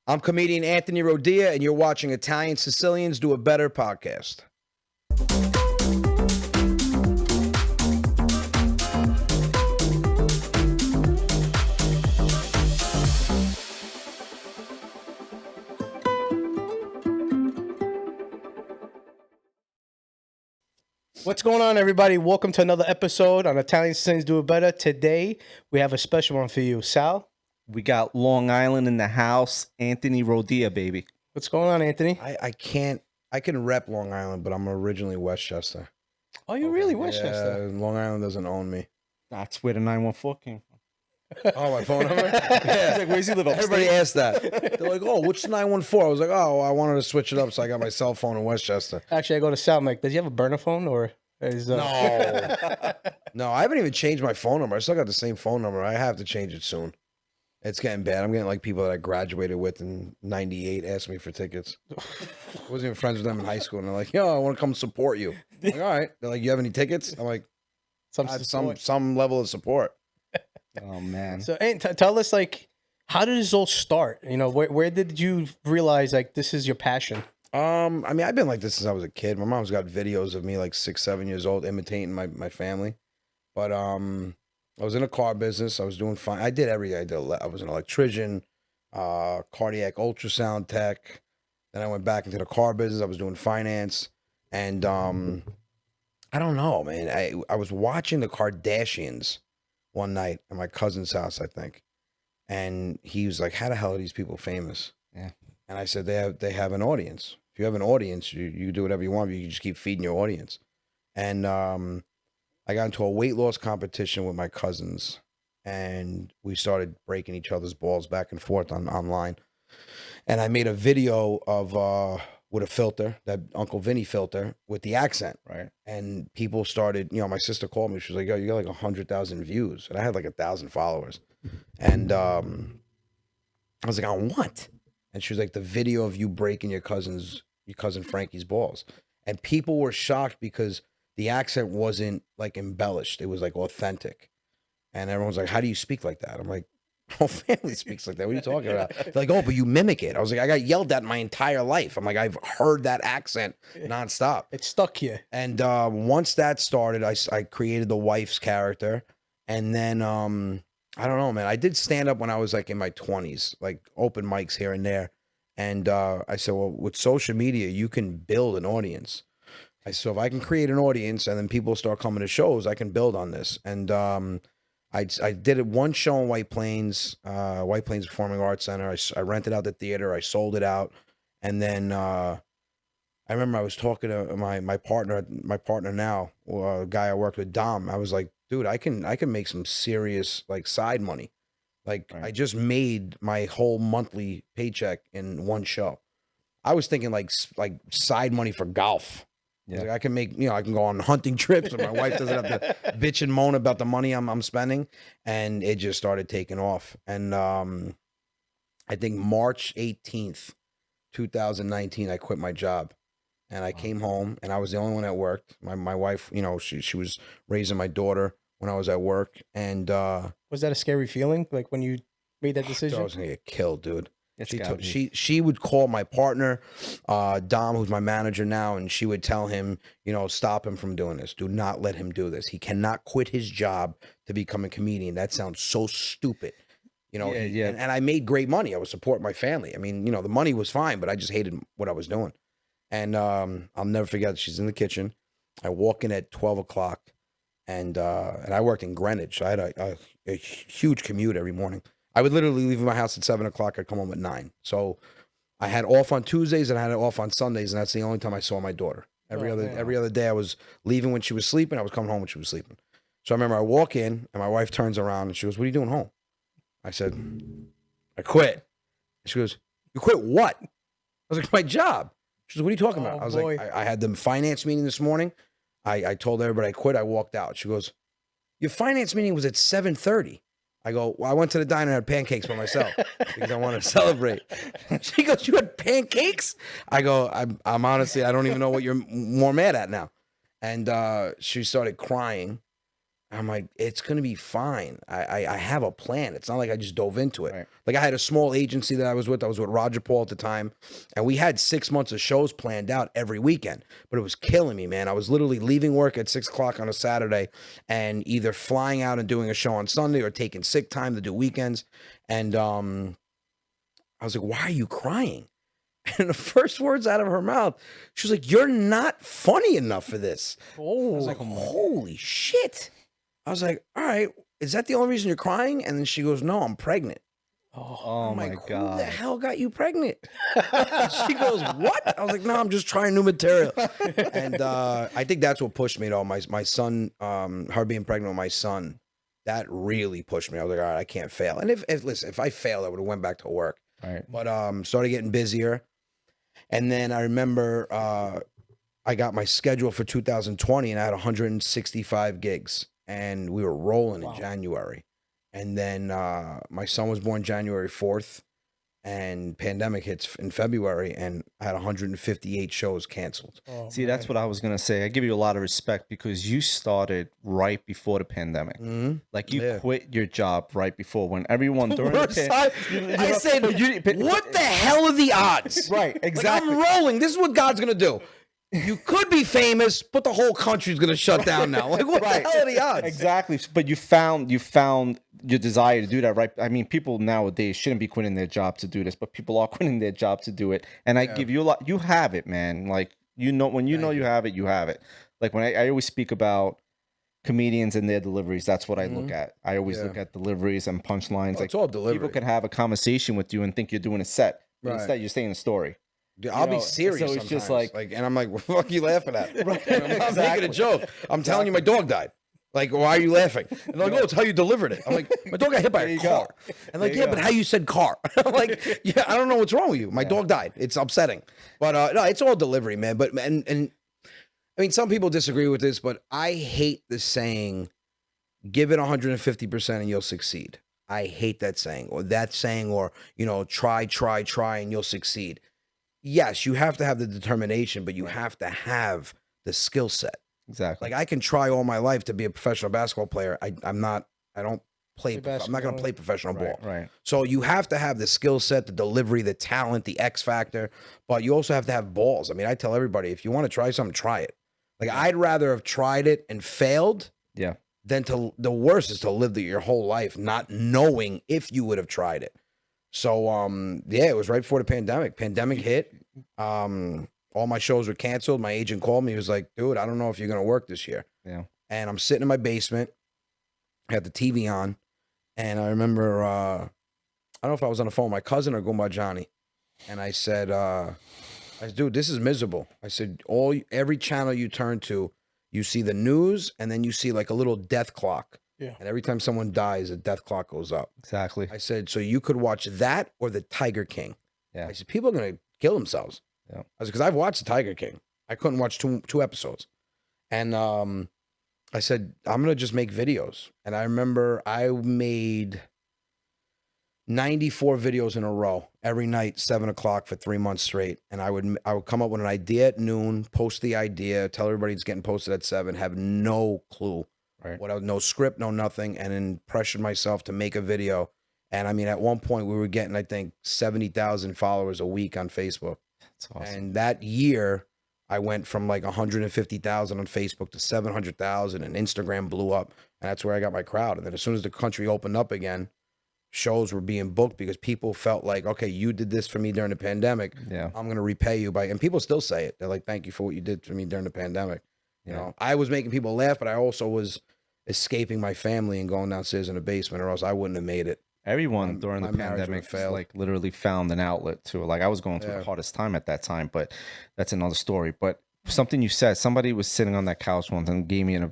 I'm comedian Anthony Rodia, and you're watching Italian Sicilians Do It Better podcast. What's going on, everybody? Welcome to another episode on Italian Sicilians Do It Better. Today, we have a special one for you. Sal? We got Long Island in the house. Anthony Rodia, baby. What's going on, Anthony? I can rep Long Island, but I'm originally Westchester. Oh, you're really Westchester? Yeah, Long Island doesn't own me. That's where the 914 came from. Oh, my phone number? Yeah. Like, where's he live? Everybody asked that. They're like, oh, what's 914? I was like, oh, I wanted to switch it up, so I got my cell phone in Westchester. Actually, I go to Sal. I'm like, does he have a burner phone? Or is, No, I haven't even changed my phone number. I still got the same phone number. I have to change it soon. It's getting bad. I'm getting like people that I graduated with in '98 ask me for tickets. I wasn't even friends with them in high school, and they're like, "Yo, I want to come support you." I'm like, all right. They're like, "You have any tickets?" I'm like, "Some level of support." Oh man. So, tell us, like, how did this all start? You know, where did you realize like this is your passion? I mean, I've been like this since I was a kid. My mom's got videos of me like 6, 7 years old imitating my family, but I was in a car business. I was doing fine. I did everything. I was an electrician, cardiac ultrasound tech. Then I went back into the car business. I was doing finance. And I don't know, man. I was watching the Kardashians one night at my cousin's house, I think. And he was like, how the hell are these people famous? Yeah. And I said, they have an audience. If you have an audience, you do whatever you want. You just keep feeding your audience. And I got into a weight loss competition with my cousins, and we started breaking each other's balls back and forth online. And I made a video of with a filter, that Uncle Vinny filter, with the accent. Right. And people started, you know, my sister called me. She was like, yo, you got like 100,000 views. And I had like 1,000 followers. And I was like, on what? And she was like, the video of you breaking your cousin Frankie's balls. And people were shocked because the accent wasn't like embellished. It was like authentic. And everyone's like, how do you speak like that? I'm like, whole family speaks like that. What are you talking about? They're like, oh, but you mimic it. I was like, I got yelled at my entire life. I'm like, I've heard that accent nonstop. It stuck here. And once that started, I created the wife's character. And then, I don't know, man. I did stand up when I was like in my 20s, like open mics here and there. And I said, well, with social media, you can build an audience. So if I can create an audience and then people start coming to shows, I can build on this. And I did one show in White Plains Performing Arts Center. I rented out the theater. I sold it out. And then I remember I was talking to my partner now, a guy I worked with, Dom. I was like, dude, I can make some serious like side money. Like right. I just made my whole monthly paycheck in one show. I was thinking like side money for golf. Yeah. Like I can make, I can go on hunting trips and my wife doesn't have to bitch and moan about the money I'm spending. And it just started taking off. And I think March 18th, 2019, I quit my job. And I came home and I was the only one that worked. My wife, she was raising my daughter when I was at work. And was that a scary feeling? Like when you made that decision? I was gonna get killed, dude. She would call my partner, Dom, who's my manager now, and she would tell him, stop him from doing this. Do not let him do this. He cannot quit his job to become a comedian. That sounds so stupid. Yeah. And I made great money. I was supporting my family. I mean, the money was fine, but I just hated what I was doing. And I'll never forget, she's in the kitchen. I walk in at 12 o'clock, and I worked in Greenwich. So I had a huge commute every morning. I would literally leave my house at 7 o'clock. I'd come home at 9. So I had off on Tuesdays and I had it off on Sundays, and that's the only time I saw my daughter. Every other day I was leaving when she was sleeping. I was coming home when she was sleeping. So I remember I walk in and my wife turns around and she goes, "What are you doing home?" I said, "I quit." She goes, "You quit what?" I was like, "My job." She goes, "What are you talking about?" I was like, I had the finance meeting this morning. I told everybody I quit. I walked out. She goes, "Your finance meeting was at 7:30. I go, well, I went to the diner and had pancakes by myself because I wanted to celebrate. She goes, "You had pancakes?" I go, I'm honestly, I don't even know what you're more mad at now. And she started crying. I'm like, it's gonna be fine. I have a plan. It's not like I just dove into it. Right. Like I had a small agency that I was with. I was with Roger Paul at the time, and we had 6 months of shows planned out every weekend. But it was killing me, man. I was literally leaving work at 6 o'clock on a Saturday, and either flying out and doing a show on Sunday or taking sick time to do weekends. And I was like, "Why are you crying?" And the first words out of her mouth, she was like, "You're not funny enough for this." I was like, "Holy shit." I was like, "All right, is that the only reason you're crying?" And then she goes, "No, I'm pregnant." Oh I'm my like, "Who the God. hell got you pregnant?" She goes, "What?" I was like, "No, I'm just trying new material." And I think that's what pushed me though. My son, her being pregnant with my son, that really pushed me. I was like, "All right, I can't fail." And if I failed, I would have went back to work. Right. But started getting busier. And then I remember I got my schedule for 2020 and I had 165 gigs and we were rolling in January. And then my son was born January 4th and pandemic hits in February and I had 158 shows canceled. See, that's what I was gonna say. I give you a lot of respect because you started right before the pandemic. Like you Yeah. quit your job right before when everyone during the Worst time, I said, what the hell are the odds? Right, Like, exactly. I'm rolling. This is what God's going to do. You could be famous, but the whole country's going to shut down now. Like, what Right. the hell are the odds? Exactly. But you found your desire to do that, right? I mean, people nowadays shouldn't be quitting their job to do this, but people are quitting their job to do it. And I give you a lot. You have it, man. Like when you know you have it, you have it. Like when I always speak about comedians and their deliveries, that's what I look at. I always look at deliveries and punchlines. Oh, it's all delivery. People could have a conversation with you and think you're doing a set, but Right. instead you're saying a story. Dude, I'll know, be serious. so it's Sometimes. just like- and I'm like, what the fuck are you laughing at? Right, I'm not making exactly. a joke. I'm telling you, my dog died. Like, why are you laughing? And they're like, oh, it's how you delivered it. I'm like, my dog got hit by There a you car. go. And like, There you yeah, go. but how you said car? I'm like, yeah, I don't know what's wrong with you. My dog died. It's upsetting. But no, it's all delivery, man. But and I mean, some people disagree with this, but I hate the saying, give it 150% and you'll succeed. I hate that saying, or try, and you'll succeed. Yes, you have to have the determination, but you have to have the skill set. Exactly. Like I can try all my life to be a professional basketball player. I don't play. I'm not going basketball. to play professional ball. Right. So you have to have the skill set, the delivery, the talent, the X factor, but you also have to have balls. I mean, I tell everybody, if you want to try something, try it. Like I'd rather have tried it and failed Yeah. than the worst is to live your whole life not knowing if you would have tried it. So yeah, it was right before the pandemic. Pandemic hit. All my shows were canceled. My agent called me. He was like, dude, I don't know if you're gonna work this year. Yeah. And I'm sitting in my basement. I had the TV on. And I remember I don't know if I was on the phone with my cousin or Goomba Johnny. And I said, dude, this is miserable. I said, every channel you turn to, you see the news and then you see like a little death clock. Yeah. And every time someone dies, a death clock goes up. Exactly. I said, so you could watch that or the Tiger King. Yeah. I said, people are going to kill themselves. Yeah. I said, because I've watched the Tiger King. I couldn't watch two episodes. And I said, I'm going to just make videos. And I remember I made 94 videos in a row every night, 7 o'clock for 3 months straight. And I would come up with an idea at noon, post the idea, tell everybody it's getting posted at 7, have no clue. Right. No script, no nothing, and then pressured myself to make a video. And I mean, at one point we were getting, I think, 70,000 followers a week on Facebook. That's awesome. And that year, I went from like 150,000 on Facebook to 700,000, and Instagram blew up. And that's where I got my crowd. And then as soon as the country opened up again, shows were being booked because people felt like, okay, you did this for me during the pandemic. Yeah. I'm going to repay you by, and people still say it. They're like, thank you for what you did for me during the pandemic. You know, I was making people laugh, but I also was escaping my family and going downstairs in the basement, or else I wouldn't have made it. Everyone during the my marriage pandemic would've failed. like literally found an outlet to it. Like I was going through the hardest time at that time, but that's another story. But something you said, somebody was sitting on that couch once and gave me a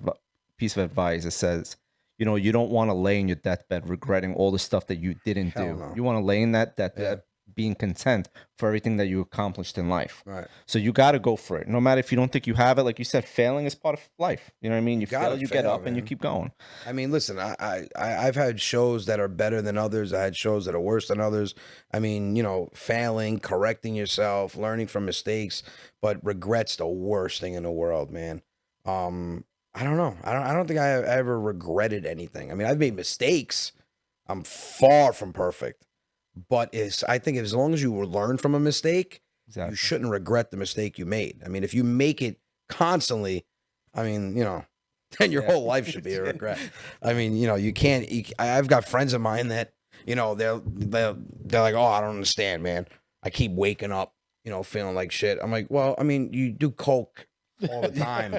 piece of advice. It says, you know, you don't want to lay in your deathbed regretting all the stuff that you didn't do. No. You want to lay in that being content for everything that you accomplished in life. Right. So you got to go for it. No matter if you don't think you have it, like you said, failing is part of life. You know what I mean? You gotta fail, you get fail, up, and you man. keep going. I mean, listen, I've had shows that are better than others. I had shows that are worse than others. I mean, you know, failing, correcting yourself, learning from mistakes, but regret's the worst thing in the world, man. I don't know. I don't think I ever regretted anything. I mean, I've made mistakes. I'm far from perfect, but I think as long as you learn from a mistake, Exactly. you shouldn't regret the mistake you made. I mean, if you make it constantly, I mean, then your whole life should be a regret. I mean, you can't. I've got friends of mine that they're like, oh, I don't understand, man. I keep waking up, feeling like shit. I'm like, well, I mean, you do coke all the time,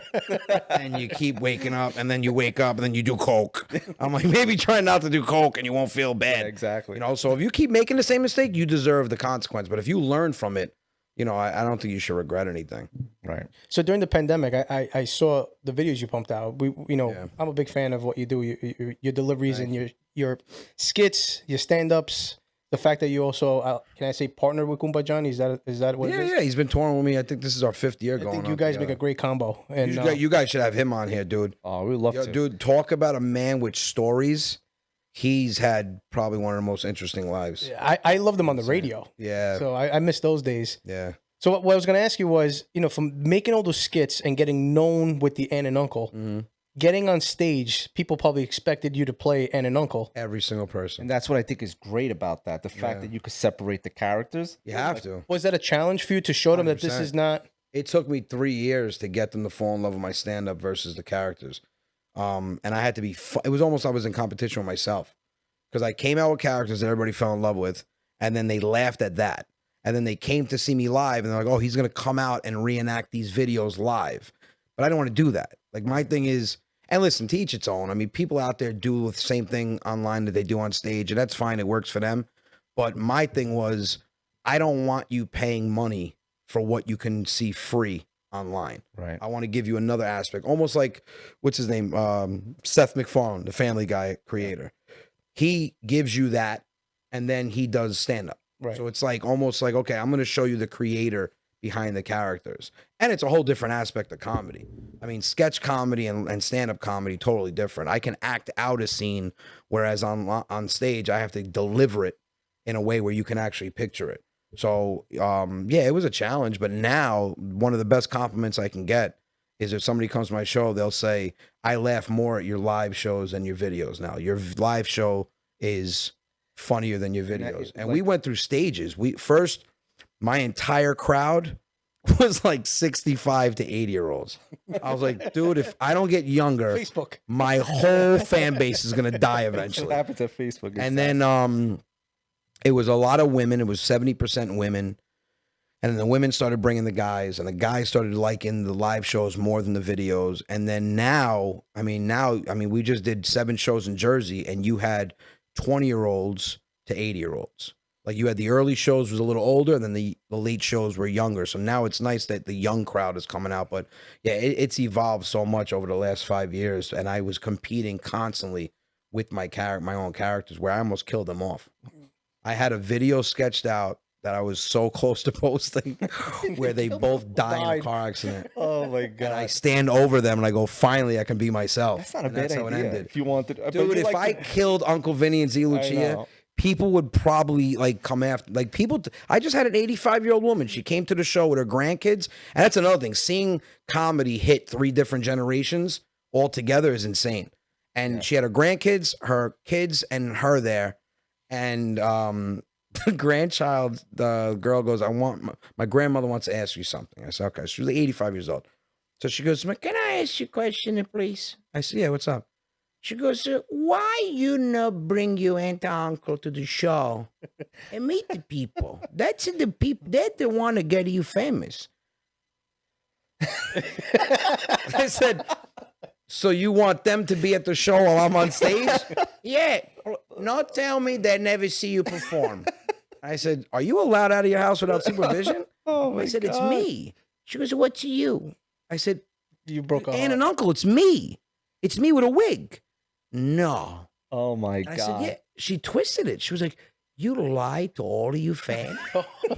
and you keep waking up, and then you wake up, and then you do coke. I'm like, maybe try not to do coke, and you won't feel bad. Yeah, exactly. So if you keep making the same mistake, you deserve the consequence. But if you learn from it, I don't think you should regret anything. Right. So during the pandemic, I saw the videos you pumped out. Yeah. I'm a big fan of what you do. Your deliveries and your skits, your stand-ups. The fact that you also, can I say, partner with Kumba Johnny? Is that what it is? Yeah, he's been touring with me. I think this is our 5th year going on. I think you guys make a great combo. And You guys should have him on here, dude. Oh, we love to. Dude, talk about a man with stories. He's had probably one of the most interesting lives. I love them on the radio. Yeah. So I miss those days. Yeah. So what I was going to ask you was, from making all those skits and getting known with the Aunt and Uncle, getting on stage, people probably expected you to play Aunt and Uncle. Every single person. And that's what I think is great about that. The fact that you could separate the characters. You have to. Was that a challenge for you to show them that this 100%. is not... It took me 3 years to get them to fall in love with my stand-up versus the characters. And I had to be... It was almost I was in competition with myself. Because I came out with characters that everybody fell in love with, and then they laughed at that. And then they came to see me live, and they're like, oh, he's going to come out and reenact these videos live. But I don't want to do that. Like, my thing is... And listen, to each its own. I mean, people out there do the same thing online that they do on stage, and that's fine. It works for them. But my thing was, I don't want you paying money for what you can see free online. Right. I want to give you another aspect. Almost like, what's his name? Seth MacFarlane, the Family Guy creator. He gives you that, and then he does stand-up. Right. So it's like almost like, okay, I'm going to show you the creator behind the characters. And it's a whole different aspect of comedy. I mean, sketch comedy and stand-up comedy, totally different. I can act out a scene, whereas on stage, I have to deliver it in a way where you can actually picture it. So, yeah, it was a challenge. But now, one of the best compliments I can get is if somebody comes to my show, they'll say, I laugh more at your live shows than your videos now. Your live show is funnier than your videos. And we went through stages. First, my entire crowd was like 65 to 80-year-olds. I was like, dude, if I don't get younger, Facebook. my whole fan base is going to die eventually. What happens at Facebook? And then it was a lot of women. It was 70% women. And then the women started bringing the guys, and the guys started liking the live shows more than the videos. And then now, we just did 7 shows in Jersey, and you had 20-year-olds to 80-year-olds. Like, you had the early shows was a little older, and then the late shows were younger. So now it's nice that the young crowd is coming out. But yeah, it's evolved so much over the last 5 years, and I was competing constantly with my own characters, where I almost killed them off. I had a video sketched out that I was so close to posting, where they both die in a car accident. Oh my god! And I stand over them and I go, "Finally, I can be myself." That's not a And bad that's idea. how it ended. If you wanted, Dude, if I killed Uncle Vinny and Z Lucia, people would probably come after. Like, people, I just had an 85-year-old woman. She came to the show with her grandkids, and that's another thing. Seeing comedy hit 3 different generations all together is insane. And she had her grandkids, her kids, and her there, and the grandchild, the girl goes, my grandmother wants to ask you something. I said, okay. She was like 85 years old. So she goes, can I ask you a question, please? I said, yeah, what's up? She goes, why you not bring your aunt and uncle to the show and meet the people? That's the people, they're the one to get you famous. I said, so you want them to be at the show while I'm on stage? Yeah. Not tell me they never see you perform. I said, are you allowed out of your house without supervision? Oh my I said, God. it's me. She goes, what's you? I said, You broke a aunt and uncle, it's me. It's me with a wig. No. Oh my And god! I said, yeah. She twisted it. She was like, you lie to all of you fans?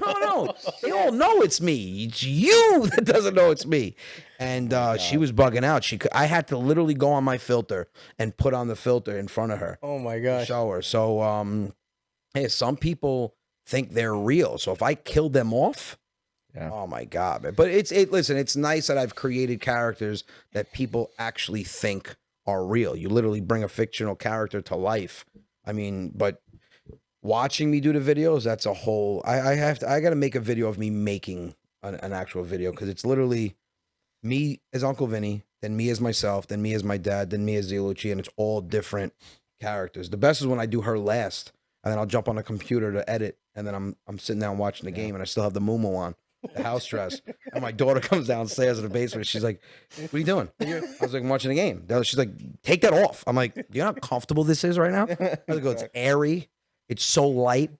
No. They all know it's me. It's you that doesn't know it's me. And she was bugging out. I had to literally go on my filter and put on the filter in front of her. Oh my To gosh. show her. So, hey, some people think they're real. So if I killed them off, Yeah. Oh my god, man. But listen, it's nice that I've created characters that people actually think are real. You literally bring a fictional character to life. I mean, but watching me do the videos, that's a whole I gotta make a video of me making an actual video, because it's literally me as Uncle Vinny, then me as myself, then me as my dad, then me as Zia Lucia, and it's all different characters. The best is when I do her last, and then I'll jump on the computer to edit, and then I'm sitting down watching the game, and I still have the muumuu on, the house dress, and my daughter comes downstairs in the basement. She's like, "What are you doing?" I was like, "I'm watching the game." She's like, "Take that off." I'm like, "Do you know how comfortable this is right now?" I go, "It's airy, it's so light."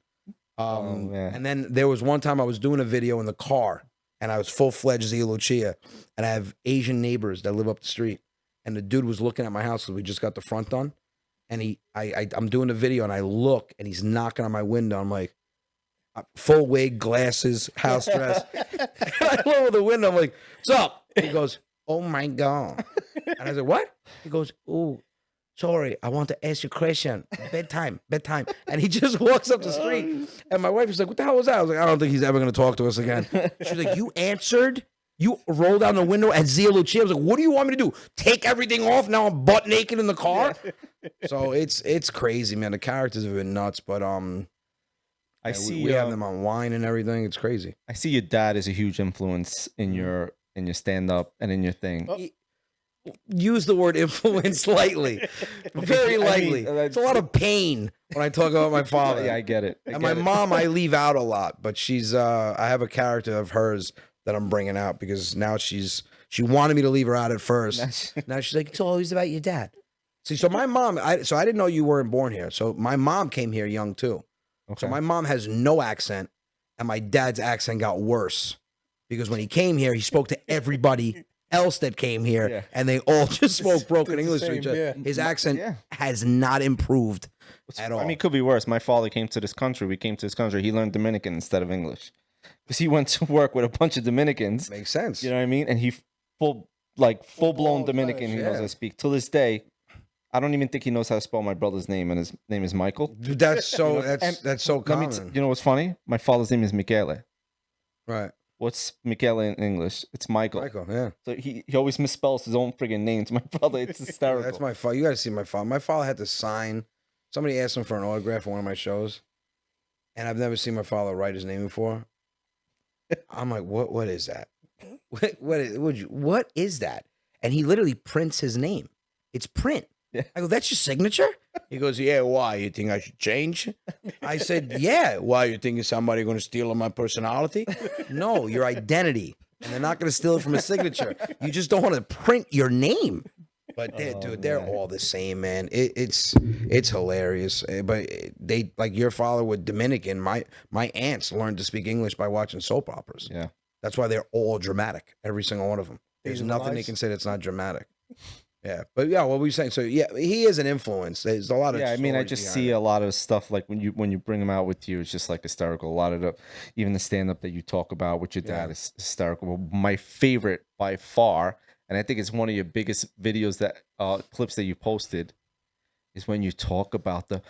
And then there was one time I was doing a video in the car, and I was full-fledged Zia Lucia, and I have Asian neighbors that live up the street, and the dude was looking at my house because we just got the front done, and I'm doing the video, and I look, and he's knocking on my window. I'm like, full wig, glasses, house dress. And I lower the window. I'm like, "What's up?" He goes, "Oh my god!" And I said, "What?" He goes, "Oh, sorry, I want to ask you a question. Bedtime." And he just walks up the street, and my wife was like, "What the hell was that?" I was like, "I don't think he's ever going to talk to us again." She's like, "You answered? You rolled down the window at Zia Lucia?" I was like, "What do you want me to do? Take everything off? Now I'm butt naked in the car?" So it's crazy, man. The characters have been nuts, but I see we have them on wine and everything. It's crazy. I see your dad is a huge influence in your stand up and in your thing. Use the word influence lightly, very lightly. It's a lot of pain when I talk about my father. Yeah, I get it. And my mom, I leave out a lot, but she's I have a character of hers that I'm bringing out, because now she wanted me to leave her out at first. Now she's like, "It's always about your dad." See, so my mom, I didn't know you weren't born here. So my mom came here young too. Okay. So my mom has no accent, and my dad's accent got worse, because when he came here, he spoke to everybody else that came here, and they all just spoke broken English to each other. Yeah. His accent has not improved at all. I mean, it could be worse. My father came to this country. We came to this country. He learned Dominican instead of English, because he went to work with a bunch of Dominicans. Makes sense. You know what I mean? And he full-blown Dominican. Spanish, he knows how to speak. Till this day, I don't even think he knows how to spell my brother's name, and his name is Michael. Dude, that's so that's so common. You know what's funny? My father's name is Michele. Right. What's Michele in English? It's Michael. Michael, yeah. So he always misspells his own friggin' name to my brother. It's hysterical. That's my father. You got to see my father. My father had to sign. Somebody asked him for an autograph for one of my shows, and I've never seen my father write his name before. I'm like, what is that? What is that? And he literally prints his name. It's print. Yeah. I go, "That's your signature?" He goes, "Yeah, why? You think I should change?" I said, "Yeah, why? You think somebody going to steal my personality?" "No, your identity. And they're not going to steal it from a signature. You just don't want to print your name." But they're all the same, man. It's hilarious. But they, like your father with Dominican, my aunts learned to speak English by watching soap operas. Yeah. That's why they're all dramatic, every single one of them. There's nothing they can say that's not dramatic. Yeah, but yeah, what were you saying? So yeah, he is an influence. There's a lot of I mean, I just see a lot of stuff like when you bring him out with you, it's just like hysterical. A lot of even the stand up that you talk about with your dad is hysterical. But my favorite by far, and I think it's one of your biggest videos that clips that you posted, is when you talk about the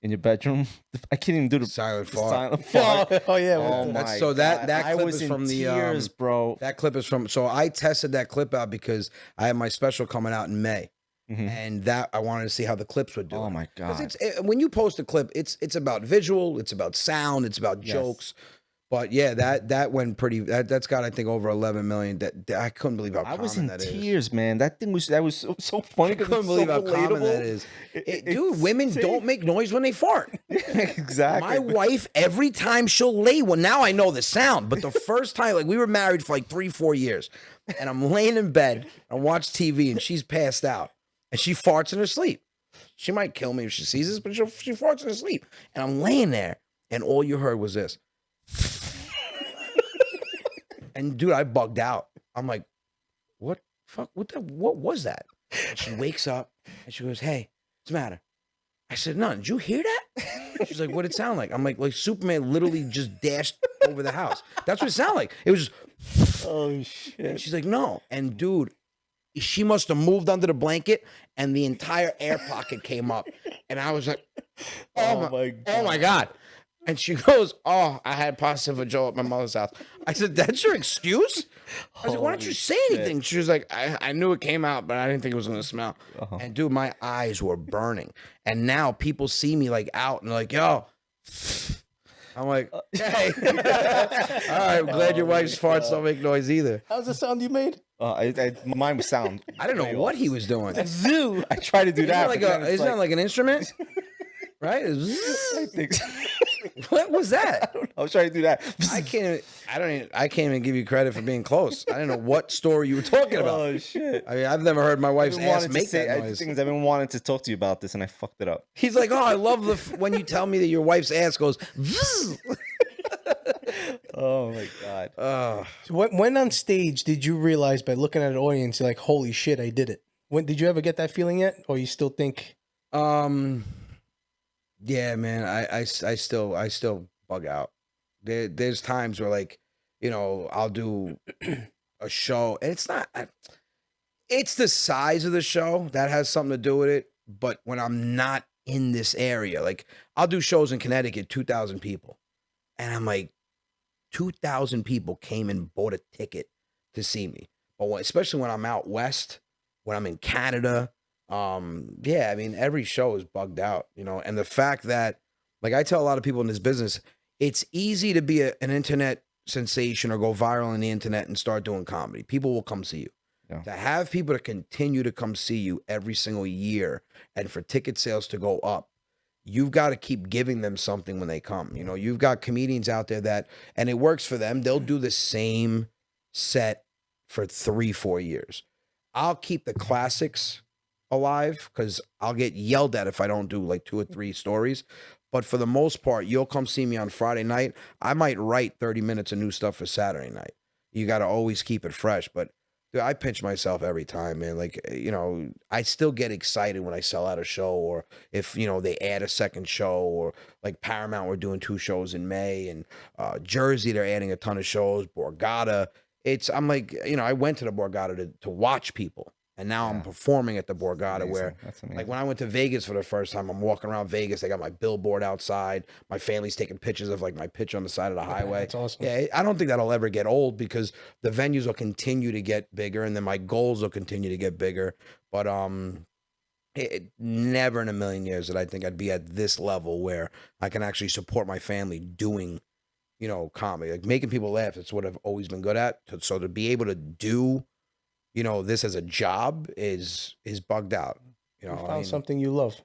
in your bedroom. I can't even do the silent fart. Silent fart. Oh yeah. Oh my That's, so that God. clip I was is in from the tears, bro. That clip is from. So I tested that clip out because I have my special coming out in May, and that I wanted to see how the clips would do. Oh my God! When you post a clip, it's about visual, it's about sound, it's about jokes. But yeah, that went pretty. That's got, I think, over 11 million. That I couldn't believe how I common was in that is. tears, man. That was so funny. I couldn't believe how common that is. Dude, women don't make noise when they fart. Exactly. My wife, every time she'll lay one, now I know the sound, but the first time, like we were married for like 3-4 years, and I'm laying in bed and watch TV, and she's passed out, and she farts in her sleep. She might kill me if she sees this, but she farts in her sleep, and I'm laying there, and all you heard was this. And dude, I bugged out. I'm like, what was that? And she wakes up and she goes, "Hey, what's the matter?" I said, "No, did you hear that?" She's like, "What'd it sound like?" I'm like Superman literally just dashed over the house. That's what it sounded like. It was just, oh shit. And she's like, "No." And dude, she must have moved under the blanket and the entire air pocket came up. And I was like, oh my God. And she goes, "Oh, I had pasta fagioli at my mother's house." I said, "That's your excuse?" I was like, "Why don't you say anything?" She was like, I knew it came out, but I didn't think it was going to smell. And dude, my eyes were burning. And now people see me like out and like, "Yo." I'm like, "Hey." All right, I'm glad your wife's farts don't make noise either. How's the sound you made? Mine was sound. I don't know what he was doing. Zoo. I try to do that. Isn't that like an instrument? Right? I think so. What was that? I was trying to do that. I can't even give you credit for being close. I didn't know what story you were talking about. Oh shit! I mean, I've never heard my wife's ass make that noise. I've been wanting to talk to you about this, and I fucked it up. He's like, "Oh, I love when you tell me that your wife's ass goes." Oh my god! So when on stage did you realize by looking at an audience, you're like, holy shit, I did it? When did you ever get that feeling yet, or you still think? Yeah, man, I still bug out. There's times where, like, I'll do a show, and it's the size of the show that has something to do with it. But when I'm not in this area, like, I'll do shows in Connecticut, 2,000 people, and I'm like, 2,000 people came and bought a ticket to see me. But especially when I'm out west, when I'm in Canada. Yeah, I mean, every show is bugged out, and the fact that, like, I tell a lot of people in this business, it's easy to be an internet sensation or go viral on the internet and start doing comedy. People will come see you. Yeah. To have people to continue to come see you every single year and for ticket sales to go up, you've got to keep giving them something when they come. You've got comedians out there and it works for them. They'll do the same set for 3-4 years. I'll keep the classics alive because I'll get yelled at if I don't do like 2 or 3 stories. But for the most part, you'll come see me on Friday night. I might write 30 minutes of new stuff for Saturday night. You got to always keep it fresh. But dude, I pinch myself every time, man. Like, I still get excited when I sell out a show, or if, they add a second show, or like Paramount, we're doing 2 shows in May, and Jersey, they're adding a ton of shows, Borgata. I'm like, I went to the Borgata to watch people. And now I'm performing at the Borgata where, like, when I went to Vegas for the first time, I'm walking around Vegas. They got my billboard outside. My family's taking pictures of, like, my picture on the side of the highway. That's awesome. Yeah, I don't think that'll ever get old because the venues will continue to get bigger, and then my goals will continue to get bigger. But never in a million years that I think I'd be at this level where I can actually support my family doing, comedy. Like, making people laugh. It's what I've always been good at. So to be able to do this as a job is bugged out. You found something you love.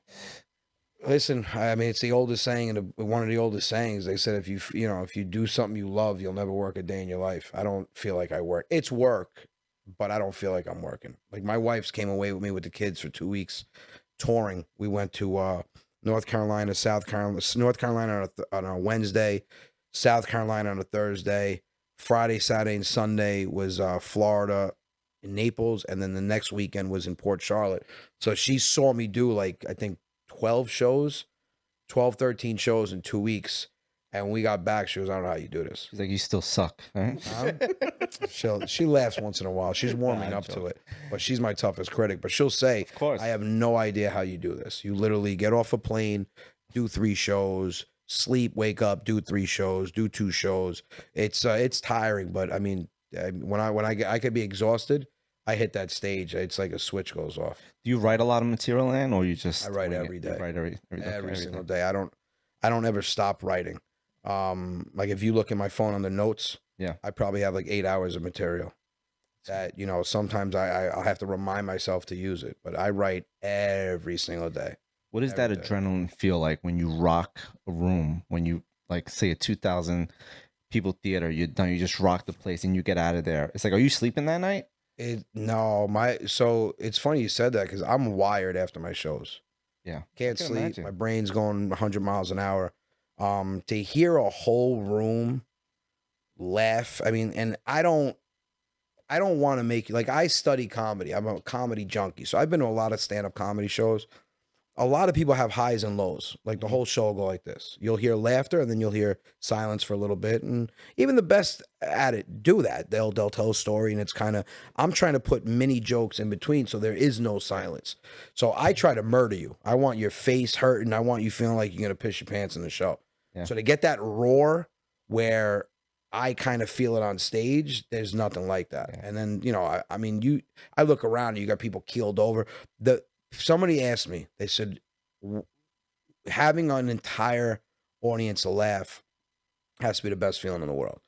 Listen, I mean, it's the oldest saying, and one of the oldest sayings. They said, if you do something you love, you'll never work a day in your life. I don't feel like I work. It's work, but I don't feel like I'm working. Like, my wife's came away with me with the kids for 2 weeks touring. We went to North Carolina, South Carolina, on a Wednesday, South Carolina on a Thursday, Friday, Saturday, and Sunday was Florida, in Naples, and then the next weekend was in Port Charlotte. So she saw me do, like, I think 13 shows in 2 weeks. And we got back. She goes, "I don't know how you do this." She's like, "You still suck." Right? She laughs once in a while. She's warming up to it. But she's my toughest critic. But she'll say, "Of course, I have no idea how you do this. You literally get off a plane, do 3 shows, sleep, wake up, do 3 shows, do 2 shows. It's tiring, but I mean, when I could be exhausted, I hit that stage. It's like a switch goes off. Do you write a lot of material, in, or you just? I write every day. You write every single day. I don't ever stop writing. Like, if you look at my phone on the notes, I probably have like 8 hours of material. That sometimes I'll have to remind myself to use it, but I write every single day. What does that adrenaline feel like when you rock a room? When you, like, say a 2,000 people theater, you're done. You just rock the place and you get out of there. It's like, are you sleeping that night? So it's funny you said that because I'm wired after my shows. Yeah. Can't sleep. Imagine. My brain's going 100 miles an hour. To hear a whole room laugh. I mean, and I don't want to make, like, I study comedy. I'm a comedy junkie. So I've been to a lot of stand-up comedy shows. A lot of people have highs and lows. Like, the whole show will go like this. You'll hear laughter, and then you'll hear silence for a little bit. And even the best at it do that. They'll tell a story, and it's kind of, I'm trying to put mini jokes in between so there is no silence. So I try to murder you. I want your face hurting. I want you feeling like you're going to piss your pants in the show. So to get that roar where I kind of feel it on stage, there's nothing like that. Yeah. And then, you know, I mean, I look around and you got people keeled over. Somebody asked me, they said, having an entire audience laugh has to be the best feeling in the world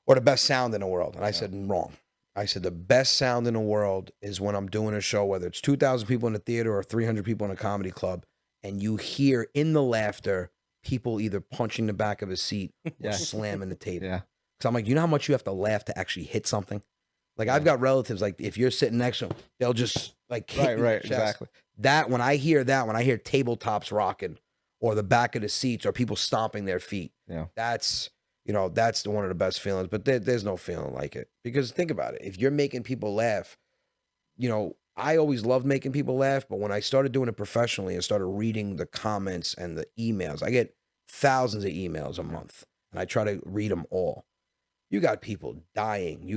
or the best sound in the world. And I said, wrong. I said, the best sound in the world is when I'm doing a show, whether it's 2,000 people in the theater or 300 people in a comedy club, and you hear in the laughter people either punching the back of a seat or slamming the table. Yeah. Because I'm like, you know how much you have to laugh to actually hit something? Like, I've got relatives, like, if you're sitting next to them, they'll just, like, hit you in the chest. Exactly. When I hear tabletops rocking or the back of the seats or people stomping their feet, that's, you know, that's one of the best feelings. But there's no feeling like it. Because think about it. If you're making people laugh, you know, I always loved making people laugh, but when I started doing it professionally and started reading the comments and the emails, I get thousands of emails a month, and I try to read them all. You got people dying.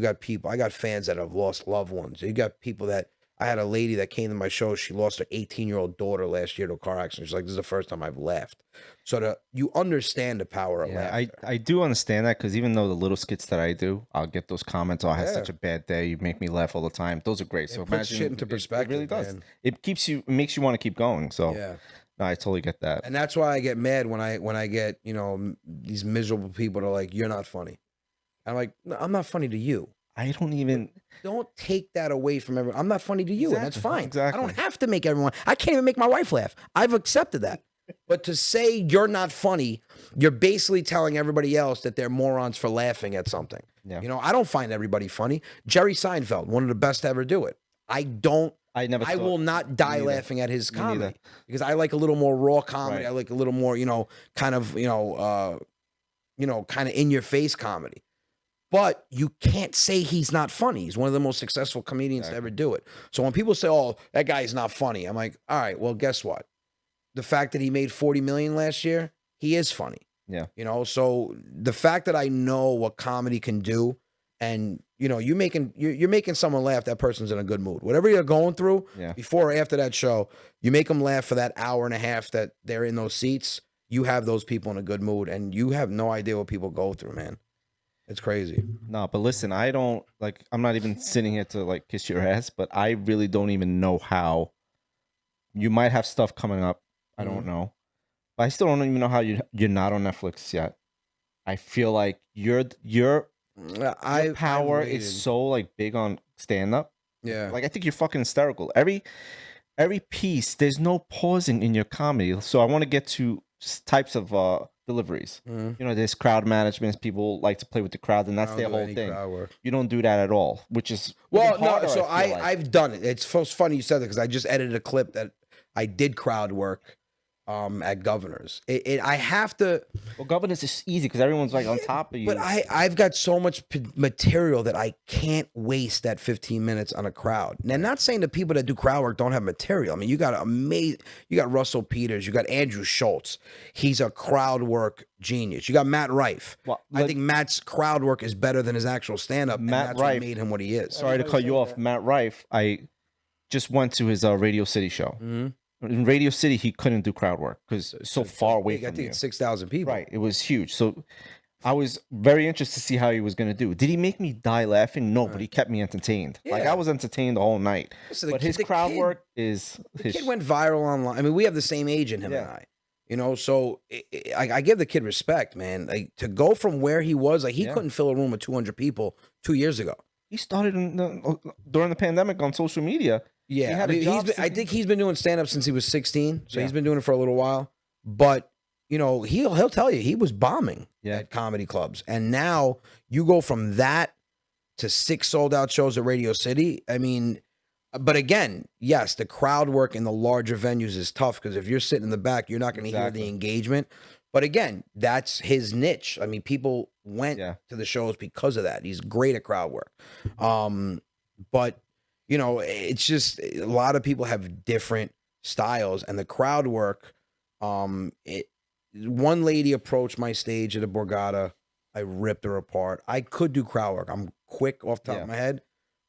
I got fans that have lost loved ones. You got people I had a lady that came to my show. She lost her 18-year-old daughter last year to a car accident. She's like, this is the first time I've laughed. So you understand the power of laughter. I do understand that, because even though the little skits that I do, I'll get those comments, oh, I had such a bad day, you make me laugh all the time. Those are great. So it puts shit into perspective. It really does. Man. It makes you want to keep going. So no, I totally get that. And that's why I get mad when I get, you know, these miserable people that are like, you're not funny. I'm like, no, I'm not funny to you. I don't even... Don't take that away from everyone. I'm not funny to you, and that's fine. Exactly. I don't have to make everyone... I can't even make my wife laugh. I've accepted that. But to say you're not funny, you're basically telling everybody else that they're morons for laughing at something. Yeah. You know, I don't find everybody funny. Jerry Seinfeld, one of the best to ever do it. I will not die laughing at his comedy because I like a little more raw comedy. Right. I like a little more, you know, kind of in your face comedy. But you can't say he's not funny. He's one of the most successful comedians to ever do it. So when people say, oh, that guy's not funny, I'm like, all right, well, guess what? The fact that he made $40 million last year, he is funny. Yeah. You know, so the fact that I know what comedy can do, and, you know, you're making someone laugh, that person's in a good mood. Whatever you're going through, before or after that show, you make them laugh for that hour and a half that they're in those seats, you have those people in a good mood, and you have no idea what people go through, man. It's crazy. No, but listen, I'm not even sitting here to like kiss your ass, but I really don't even know how. You might have stuff coming up. I don't know. But I still don't even know how you're not on Netflix yet. I feel like your power is so like big on stand-up. Yeah. Like I think you're fucking hysterical. Every piece, there's no pausing in your comedy. So I want to get to types of deliveries. You know, there's crowd management. People like to play with the crowd, and that's their whole thing. You don't do that at all, which is harder, no. So I've done it. It's so funny you said that because I just edited a clip that I did crowd work at Governors. I have to. Well, Governors is easy because everyone's like on top of you. But I've got so much material that I can't waste that 15 minutes on a crowd. Now, not saying the people that do crowd work don't have material. I mean, you got Russell Peters, you got Andrew Schultz. He's a crowd work genius. You got Matt Rife. Well, I think Matt's crowd work is better than his actual stand-up. Matt Rife, what made him what he is. Sorry to cut you off. Matt Rife, I just went to his Radio City show. In Radio City, he couldn't do crowd work because it's so far away from you. I think it's 6,000 people. Right. It was huge. So I was very interested to see how he was going to do. Did he make me die laughing? No, but he kept me entertained. Yeah. Like I was entertained the whole night. But his crowd work is... The kid went viral online. I mean, we have the same age in him and I. You know, so I give the kid respect, man. Like to go from where he was, like he couldn't fill a room with 200 people 2 years ago. He started during the pandemic on social media. Yeah, I think he's been doing stand-up since he was 16, so he's been doing it for a little while. But, you know, he'll tell you, he was bombing at comedy clubs. And now you go from that to 6 sold-out shows at Radio City. I mean, but again, yes, the crowd work in the larger venues is tough because if you're sitting in the back, you're not going to hear the engagement. But again, that's his niche. I mean, people went to the shows because of that. He's great at crowd work. But... You know, it's just a lot of people have different styles, and the crowd work. One lady approached my stage at a Borgata. I ripped her apart. I could do crowd work. I'm quick off the top of my head,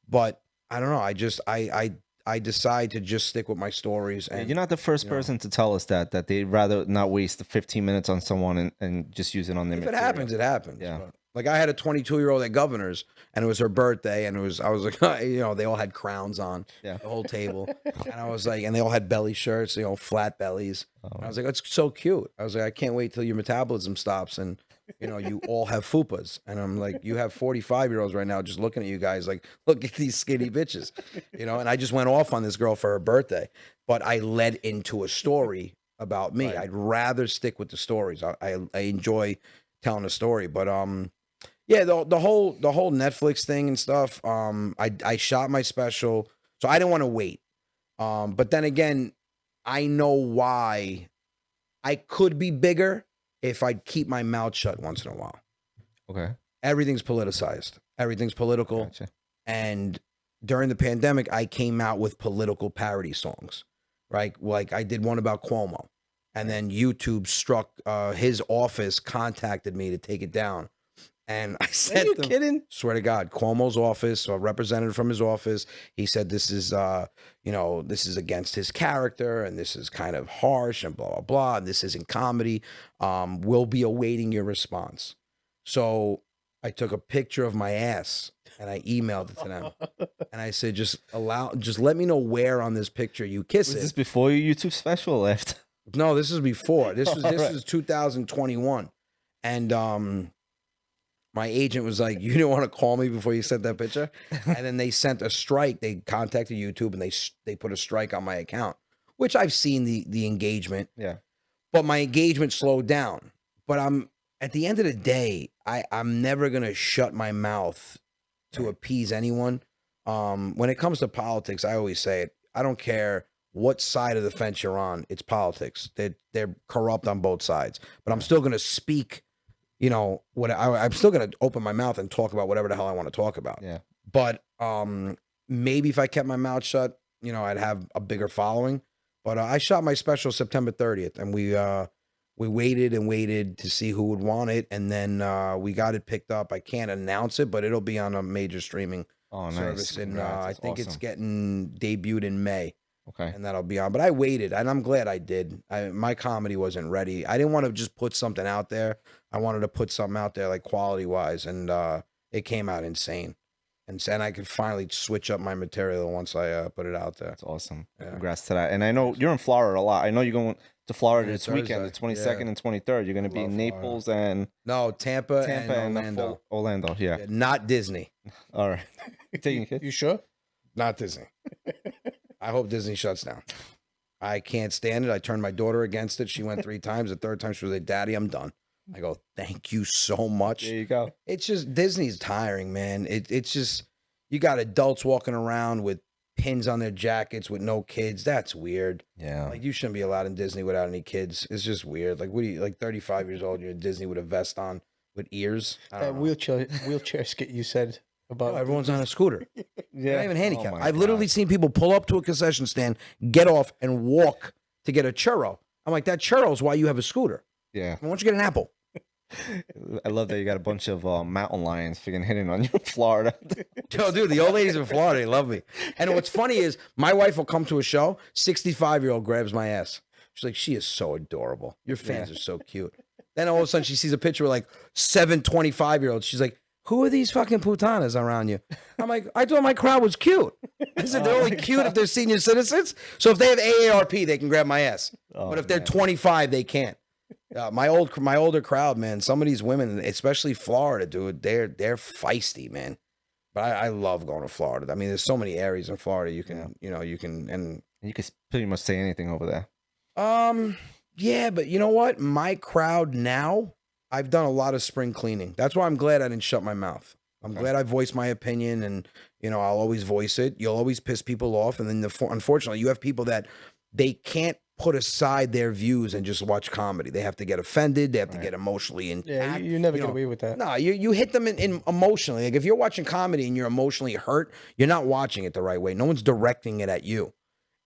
but I don't know. I decide to just stick with my stories. And you're not the first person to tell us that they'd rather not waste the 15 minutes on someone and just use it on their if material. it happens, it happens. Yeah. But, like I had a 22-year-old at Governor's, and it was her birthday, and I was like, they all had crowns on the whole table, and I was like, and they all had belly shirts, flat bellies. And I was like, that's so cute. I was like, I can't wait till your metabolism stops, and you all have fupas. And I'm like, you have 45-year-olds right now just looking at you guys like, look at these skinny bitches, and I just went off on this girl for her birthday, but I led into a story about me. Right. I'd rather stick with the stories. I enjoy telling a story, but yeah, the whole Netflix thing and stuff. I shot my special, so I didn't want to wait. But then again, I know why I could be bigger if I'd keep my mouth shut once in a while. Okay. Everything's politicized. Everything's political. Gotcha. And during the pandemic, I came out with political parody songs, right? Like I did one about Cuomo, and then YouTube struck. His office contacted me to take it down. And I said, "Are you kidding? Swear to God, Cuomo's office, a representative from his office, he said this is, this is against his character, and this is kind of harsh, and blah blah blah. And this isn't comedy. We'll be awaiting your response." So I took a picture of my ass and I emailed it to them, and I said, just let me know where on this picture you kiss it. Was this before your YouTube special left? No, this is before. This was Right. is 2021, and my agent was like, "You didn't want to call me before you sent that picture," and then they sent a strike. They contacted YouTube and they put a strike on my account, which I've seen the engagement. Yeah. But my engagement slowed down. But at the end of the day, I'm never gonna shut my mouth to appease anyone. When it comes to politics, I always say it. I don't care what side of the fence you're on. It's politics. They're corrupt on both sides. But I'm still gonna speak. I'm still gonna open my mouth and talk about whatever the hell I want to talk about. Yeah. But maybe if I kept my mouth shut, I'd have a bigger following. But I shot my special September 30th, and we waited and waited to see who would want it, and then we got it picked up. I can't announce it, but it'll be on a major streaming service, and I think it's getting debuted in May. Okay. And that'll be on. But I waited, and I'm glad I did. My comedy wasn't ready. I didn't want to just put something out there. I wanted to put something out there, like quality-wise, and it came out insane. And I could finally switch up my material once I put it out there. That's awesome. Yeah. Congrats to that. And I know you're in Florida a lot. I know you're going to Florida this weekend, the Thursday. 22nd and 23rd. You're going to be in Naples and No, Tampa and Orlando. Orlando, yeah. Yeah, not Disney. All right. You taking your kid? You sure? Not Disney. I hope Disney shuts down. I can't stand it. I turned my daughter against it. She went 3 times. The 3rd time she was like, "Daddy, I'm done." I go, "Thank you so much." There you go. It's just Disney's tiring, man. It's just you got adults walking around with pins on their jackets with no kids. That's weird. Yeah. Like you shouldn't be allowed in Disney without any kids. It's just weird. Like what are you, like 35 years old, you're in Disney with a vest on with ears? I That don't know. wheelchair skit you said about No, everyone's on a scooter. Yeah. They're not even handicapped. Oh my I've literally God. seen people pull up to a concession stand, get off, and walk to get a churro. I'm like, that churro's why you have a scooter. Yeah. Why don't you get an apple? I love that you got a bunch of mountain lions freaking hitting on you in Florida. Yo, dude, the old ladies in Florida, they love me. And what's funny is my wife will come to a show, 65-year-old grabs my ass. She's like, she is so adorable. Your fans are so cute. Then all of a sudden she sees a picture of like 7 25-year-olds. She's like, who are these fucking putanas around you? I'm like, I thought my crowd was cute. I said, they're only cute if they're senior citizens. So if they have AARP, they can grab my ass. But if they're 25, they can't. My older crowd, man, some of these women, especially Florida, dude, they're feisty, man. But I love going to Florida. I mean, there's so many areas in Florida you can, you can, and You can pretty much say anything over there. yeah, but you know what? My crowd now, I've done a lot of spring cleaning. That's why I'm glad I didn't shut my mouth. I'm glad I voiced my opinion, and I'll always voice it. You'll always piss people off, and then unfortunately, you have people that they can't put aside their views and just watch comedy. They have to get offended. They have to get emotionally intact. Yeah, you never get away with that. No, you hit them in emotionally. Like if you're watching comedy and you're emotionally hurt, you're not watching it the right way. No one's directing it at you.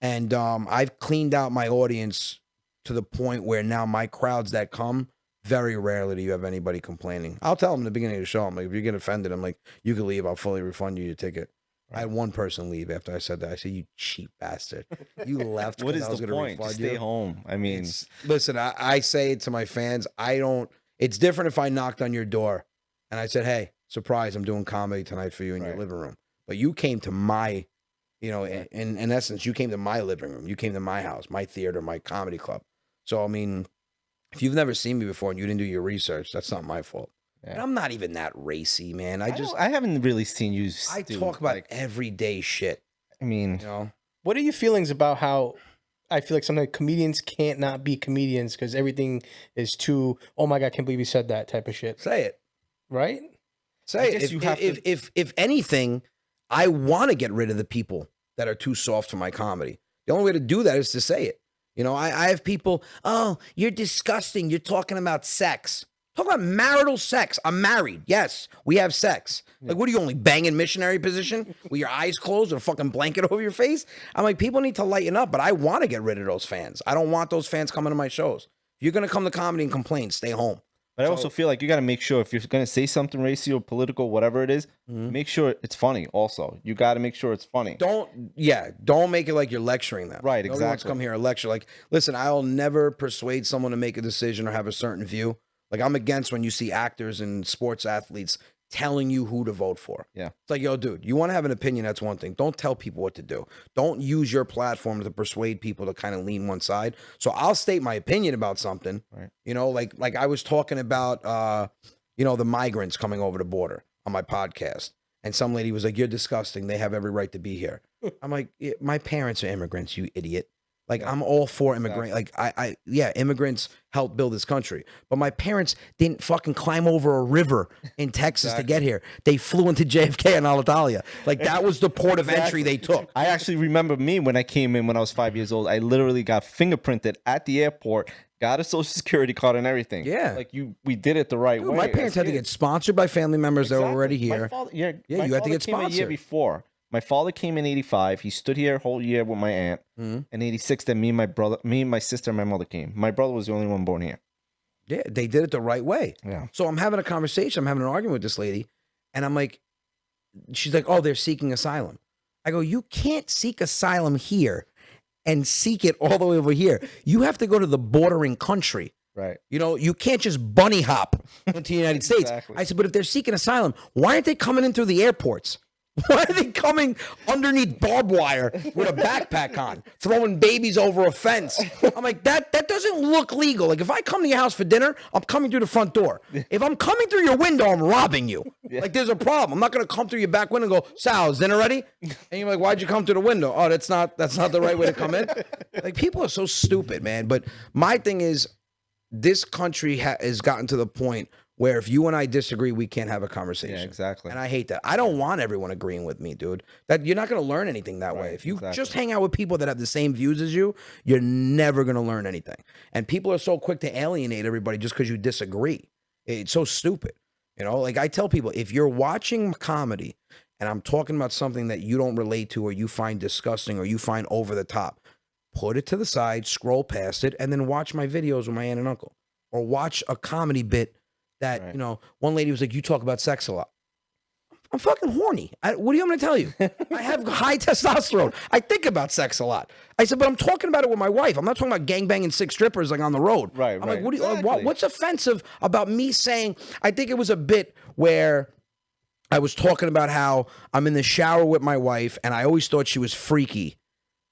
And I've cleaned out my audience to the point where now my crowds that come, very rarely do you have anybody complaining. I'll tell them in the beginning of the show, I'm like, if you get offended, I'm like, you can leave. I'll fully refund you your ticket. I had one person leave after I said that. I said, "You cheap bastard! You left." What 'cause is I was the gonna point? refund Just stay you. home. I mean, Listen, I say it to my fans. I don't. It's different if I knocked on your door and I said, "Hey, surprise! I'm doing comedy tonight for you in your Right. living room." But you came to my, Right. in essence, you came to my living room. You came to my house, my theater, my comedy club. So I mean, if you've never seen me before and you didn't do your research, that's not my fault. And yeah. I'm not even that racy, man. I I haven't really seen you. I do, talk about like, everyday shit. I mean, You know, What are your feelings about how I feel like sometimes comedians can't not be comedians because everything is too, oh my God, I can't believe you said that type of shit. say it. Right? Say guess it. you have to- If anything, I want to get rid of the people that are too soft for my comedy. The only way to do that is to say it. You know, I have people, oh, you're disgusting. You're talking about sex. Talk about marital sex. I'm married. Yes, we have sex. Like, what are you only banging missionary position with your eyes closed and a fucking blanket over your face? I'm like, people need to lighten up, but I want to get rid of those fans. I don't want those fans coming to my shows. If you're going to come to comedy and complain, stay home. but I also feel like you got to make sure if you're going to say something racy or political, whatever it is, make sure it's funny. Also, you got to make sure it's funny. Don't make it like you're lecturing them. Right, Nobody wants to exactly. come here and lecture. Like, listen, I'll never persuade someone to make a decision or have a certain view. Like, I'm against when you see actors and sports athletes telling you who to vote for. Yeah. It's like, yo, dude, you want to have an opinion, that's one thing. Don't tell people what to do. Don't use your platform to persuade people to kind of lean one side. So I'll state my opinion about something. Right. You know, like I was talking about the migrants coming over the border on my podcast. And some lady was like, "You're disgusting. They have every right to be here." I'm like, "Yeah, my parents are immigrants, you idiot." Like, I'm all for immigrant. Exactly. Like, immigrants helped build this country. But my parents didn't fucking climb over a river in Texas to get here. They flew into JFK and Alitalia. Like, that was the port of entry they took. I actually remember me when I came in when I was 5 years old. I literally got fingerprinted at the airport, got a social security card and everything. Yeah. Like we did it the right Dude, way. my parents had to get sponsored by family members that were already here. My father, yeah, Yeah, my you had to father get came a year sponsored. before. My father came in 85. He stood here a whole year with my aunt. Mhm. In 86, then me and my sister and my mother came. My brother was the only one born here. Yeah, they did it the right way. Yeah. So I'm having a conversation. I'm having an argument with this lady. And I'm like, she's like, "Oh, they're seeking asylum." I go, "You can't seek asylum here and seek it all the way over here. You have to go to the bordering country. Right. You know, you can't just bunny hop into the United States." Exactly. I said, "But if they're seeking asylum, why aren't they coming in through the airports? Why are they coming underneath barbed wire with a backpack on, throwing babies over a fence?" I'm like, that doesn't look legal. Like, if I come to your house for dinner, I'm coming through the front door. If I'm coming through your window, I'm robbing you. Like, there's a problem. I'm not going to come through your back window and go, "Sal, is dinner ready?" And you're like, "Why'd you come through the window?" "Oh, that's not the right way to come in." Like, people are so stupid, man. But my thing is, this country has gotten to the point where if you and I disagree, we can't have a conversation. Yeah, exactly. And I hate that. I don't want everyone agreeing with me, dude. That you're not going to learn anything that way. Right, If you exactly. just hang out with people that have the same views as you, you're never going to learn anything. And people are so quick to alienate everybody just because you disagree. It's so stupid. You know, like, I tell people, if you're watching comedy and I'm talking about something that you don't relate to or you find disgusting or you find over the top, put it to the side, scroll past it, and then watch my videos with my aunt and uncle. Or watch a comedy bit that, Right. you know, one lady was like, "You talk about sex a lot." I'm fucking horny. What do you want me to tell you? I have high testosterone. I think about sex a lot. I said, but I'm talking about it with my wife. I'm not talking about gangbanging 6 strippers like on the road. Right, I'm like, right. what do you, Exactly. what's offensive about me saying? I think it was a bit where I was talking about how I'm in the shower with my wife and I always thought she was freaky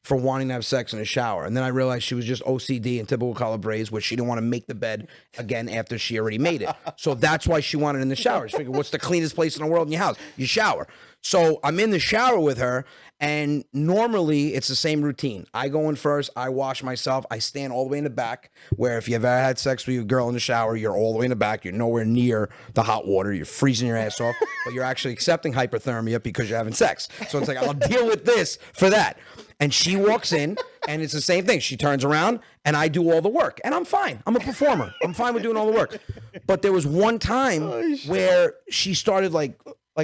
for wanting to have sex in the shower. And then I realized she was just OCD and typical Calabrese, where she didn't want to make the bed again after she already made it. So that's why she wanted it in the shower. She figured, what's the cleanest place in the world in your house? Your shower. So I'm in the shower with her, and normally it's the same routine. I go in first, I wash myself, I stand all the way in the back, where if you've ever had sex with your girl in the shower, you're all the way in the back, you're nowhere near the hot water, you're freezing your ass off, but you're actually accepting hypothermia because you're having sex. So it's like, I'll deal with this for that. And she walks in, and it's the same thing. She turns around, and I do all the work. And I'm fine. I'm a performer. I'm fine with doing all the work. But there was one time where she started like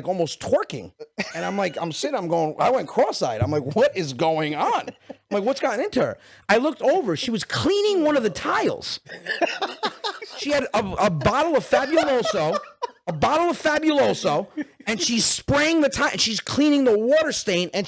almost twerking. And I'm like, I'm sitting, I'm going, I went cross-eyed. I'm like, what is going on? I'm like, what's gotten into her? I looked over. She was cleaning one of the tiles. She had a bottle of Fabuloso a bottle of Fabuloso, and she's spraying the tile, and she's cleaning the water stain, and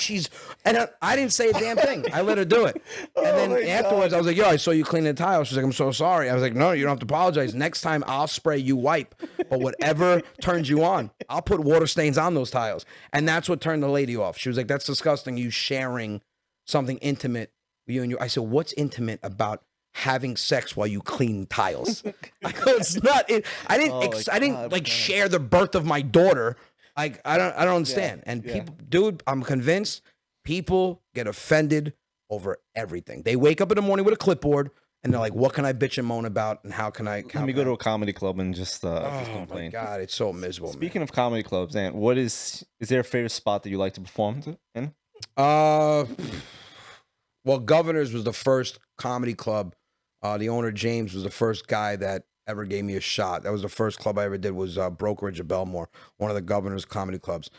I didn't say a damn thing. I let her do it. And then afterwards, I was like, yo, I saw you cleaning the tile. She's like, I'm so sorry. I was like, no, you don't have to apologize. Next time, I'll spray, you wipe. But whatever turns you on, I'll put water stains on those tiles. And that's what turned the lady off. She was like, that's disgusting, you sharing something intimate with you and you. I said, what's intimate about having sex while you clean tiles? I go, it's not. I didn't share the birth of my daughter. I don't understand. And people, dude, I'm convinced people get offended over everything. They wake up in the morning with a clipboard and they're like, what can I bitch and moan about? And how can I? Let me go to a comedy club and just oh complain. My God, it's so miserable. Speaking of comedy clubs, and what is there a favorite spot that you like to perform in? Well, Governors was the first comedy club. The owner, James, was the first guy that ever gave me a shot. That was the first club I ever did, was Brokerage of Belmore, one of the Governor's comedy clubs.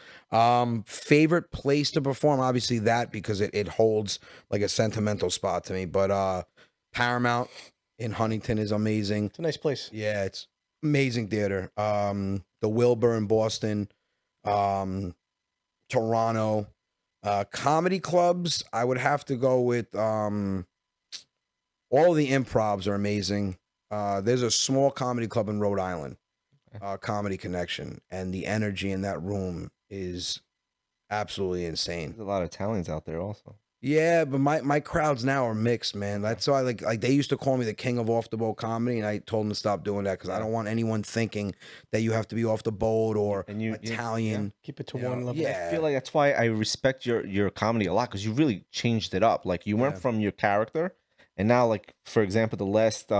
Favorite place to perform, obviously that, because it holds like a sentimental spot to me. But Paramount in Huntington is amazing. It's a nice place. Yeah, it's amazing theater. The Wilbur in Boston, Toronto. Comedy clubs, I would have to go with all the improvs are amazing. There's a small comedy club in Rhode Island, Comedy Connection, and the energy in that room is absolutely insane. There's a lot of Italians out there also. Yeah, but my crowds now are mixed, man. That's why like they used to call me the king of off the boat comedy, and I told them to stop doing that because I don't want anyone thinking that you have to be off the boat or Italian. Keep it to one level. Yeah. I feel like that's why I respect your comedy a lot, because you really changed it up. Like you went from your character, and now, like for example, the last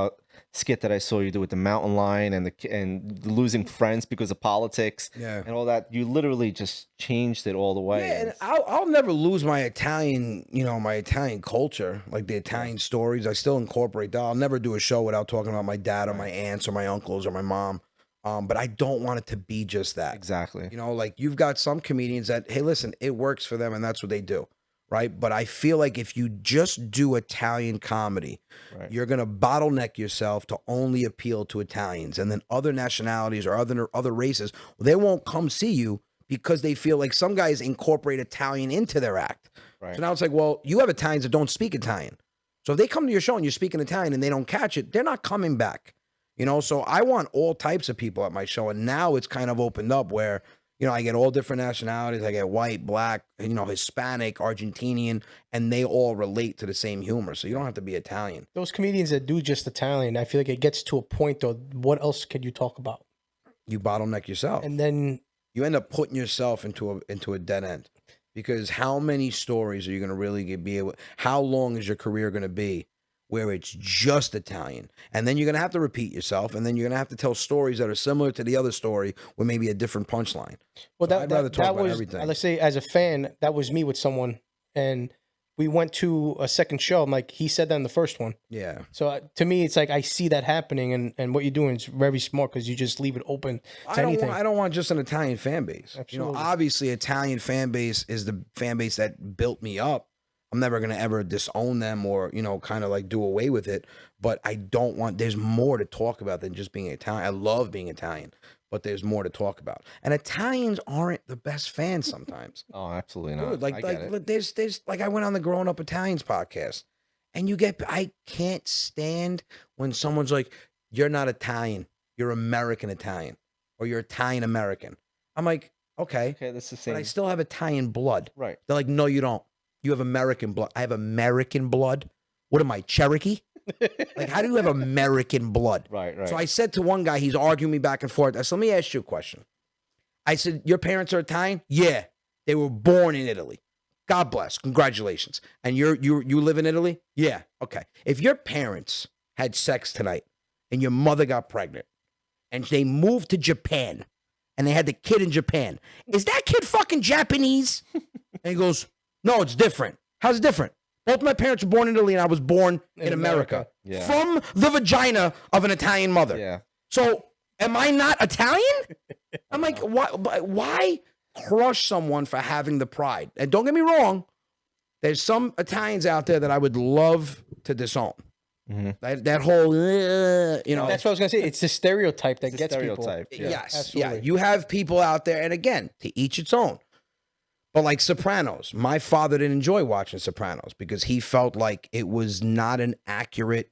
skit that I saw you do with the mountain lion and losing friends because of politics, and all that, you literally just changed it all the way. Yeah, and I'll never lose my Italian, my Italian culture, like the Italian stories. I still incorporate that. I'll never do a show without talking about my dad or my aunts or my uncles or my mom. But I don't want it to be just that. Exactly. Like you've got some comedians that, hey, listen, it works for them and that's what they do. Right. But I feel like if you just do Italian comedy, you're going to bottleneck yourself to only appeal to Italians, and then other nationalities or other races, they won't come see you because they feel like some guys incorporate Italian into their act. Right. So now it's like, well, you have Italians that don't speak Italian. So if they come to your show and you're speaking Italian and they don't catch it, they're not coming back. So I want all types of people at my show. And now it's kind of opened up where, I get all different nationalities. I get white, black, Hispanic, Argentinian, and they all relate to the same humor. So you don't have to be Italian. Those comedians that do just Italian, I feel like it gets to a point, though, what else could you talk about? You bottleneck yourself. And then you end up putting yourself into a dead end. Because how many stories are you going to really be able, how long is your career going to be where it's just Italian? And then you're going to have to repeat yourself, and then you're going to have to tell stories that are similar to the other story with maybe a different punchline. Well, I'd rather talk about everything. Let's say as a fan, that was me with someone, and we went to a second show. I'm like, he said that in the first one. Yeah. So to me, it's like I see that happening, and what you're doing is very smart because you just leave it open to anything. I don't want just an Italian fan base. Absolutely. Obviously, Italian fan base is the fan base that built me up. I'm never going to ever disown them or, kind of like do away with it. But I don't want, there's more to talk about than just being Italian. I love being Italian, but there's more to talk about. And Italians aren't the best fans sometimes. Oh, absolutely not. Dude, there's like, I went on the Growing Up Italians podcast, and I can't stand when someone's like, you're not Italian, you're American Italian, or you're Italian American. I'm like, okay, that's the same. But I still have Italian blood. Right. They're like, no, you don't. You have American blood. I have American blood. What am I, Cherokee? Like, how do you have American blood? Right. So I said to one guy, he's arguing me back and forth. I said, let me ask you a question. I said, your parents are Italian? Yeah. They were born in Italy. God bless. Congratulations. And you live in Italy? Yeah. Okay. If your parents had sex tonight and your mother got pregnant and they moved to Japan and they had the kid in Japan, is that kid fucking Japanese? And he goes, no, it's different. How's it different? Both my parents were born in Italy, and I was born in America. Yeah. From the vagina of an Italian mother. Yeah. So am I not Italian? I'm like, why crush someone for having the pride? And don't get me wrong, there's some Italians out there that I would love to disown. That whole, you know. That's what I was gonna say. It's the stereotype that gets stereotype, people. yeah. Yes, Absolutely. yeah. You have people out there, and again, to each its own. But like Sopranos, my father didn't enjoy watching Sopranos because he felt like it was not an accurate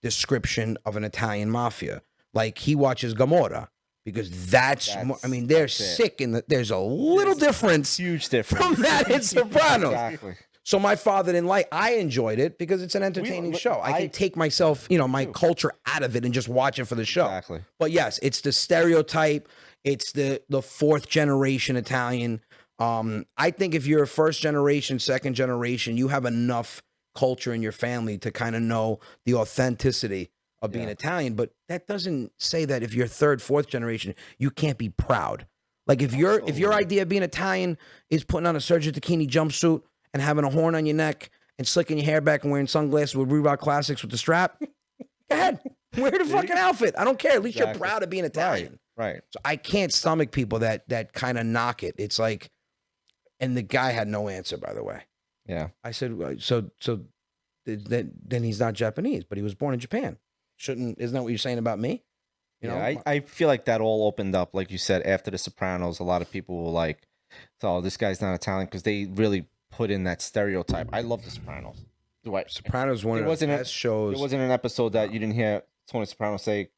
description of an Italian mafia. Like he watches Gomorrah because I mean, they're sick there's a little difference. Huge difference from that in Sopranos. Exactly. So my father didn't like. I enjoyed it because it's an entertaining show. I can take myself, my culture out of it and just watch it for the show. Exactly. But yes, it's the stereotype. It's the fourth generation Italian. I think if you're a first generation, second generation, you have enough culture in your family to kind of know the authenticity of being Italian. But that doesn't say that if you're third, fourth generation, you can't be proud. Like if your idea of being Italian is putting on a Sergio Tacchini jumpsuit and having a horn on your neck and slicking your hair back and wearing sunglasses with Reebok Classics with the strap, go ahead. Wear the fucking outfit. I don't care. At least you're proud of being Italian. Right. So I can't stomach people that kind of knock it. It's like, and the guy had no answer, by the way. Yeah. I said, so then he's not Japanese, but he was born in Japan. Isn't that what you're saying about me? You know, I feel like that all opened up, like you said, after The Sopranos. A lot of people were like, "Oh, this guy's not Italian," because they really put in that stereotype. I love The Sopranos. Sopranos is one of the best shows. There wasn't an episode that you didn't hear Tony Soprano say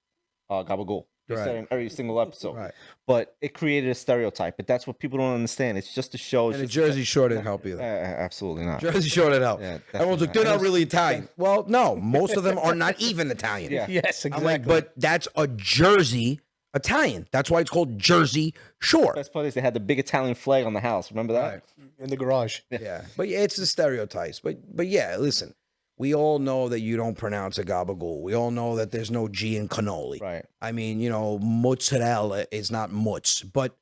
"gabagool." He said it in every single episode. Right. But it created a stereotype. But that's what people don't understand. It's just a show. And the Jersey Shore didn't help either. Absolutely not. Jersey Shore didn't help. Yeah, everyone's like, they're not really Italian. Well, no, most of them are not even Italian. Yeah. Yes, exactly. I'm like, but that's a Jersey Italian. That's why it's called Jersey Shore. Best part is they had the big Italian flag on the house. Remember that? Right. In the garage. Yeah, but yeah, it's the stereotypes. But yeah, listen, we all know that you don't pronounce a gabagool. We all know that there's no G in cannoli. Right. I mean, mozzarella is not mutz. But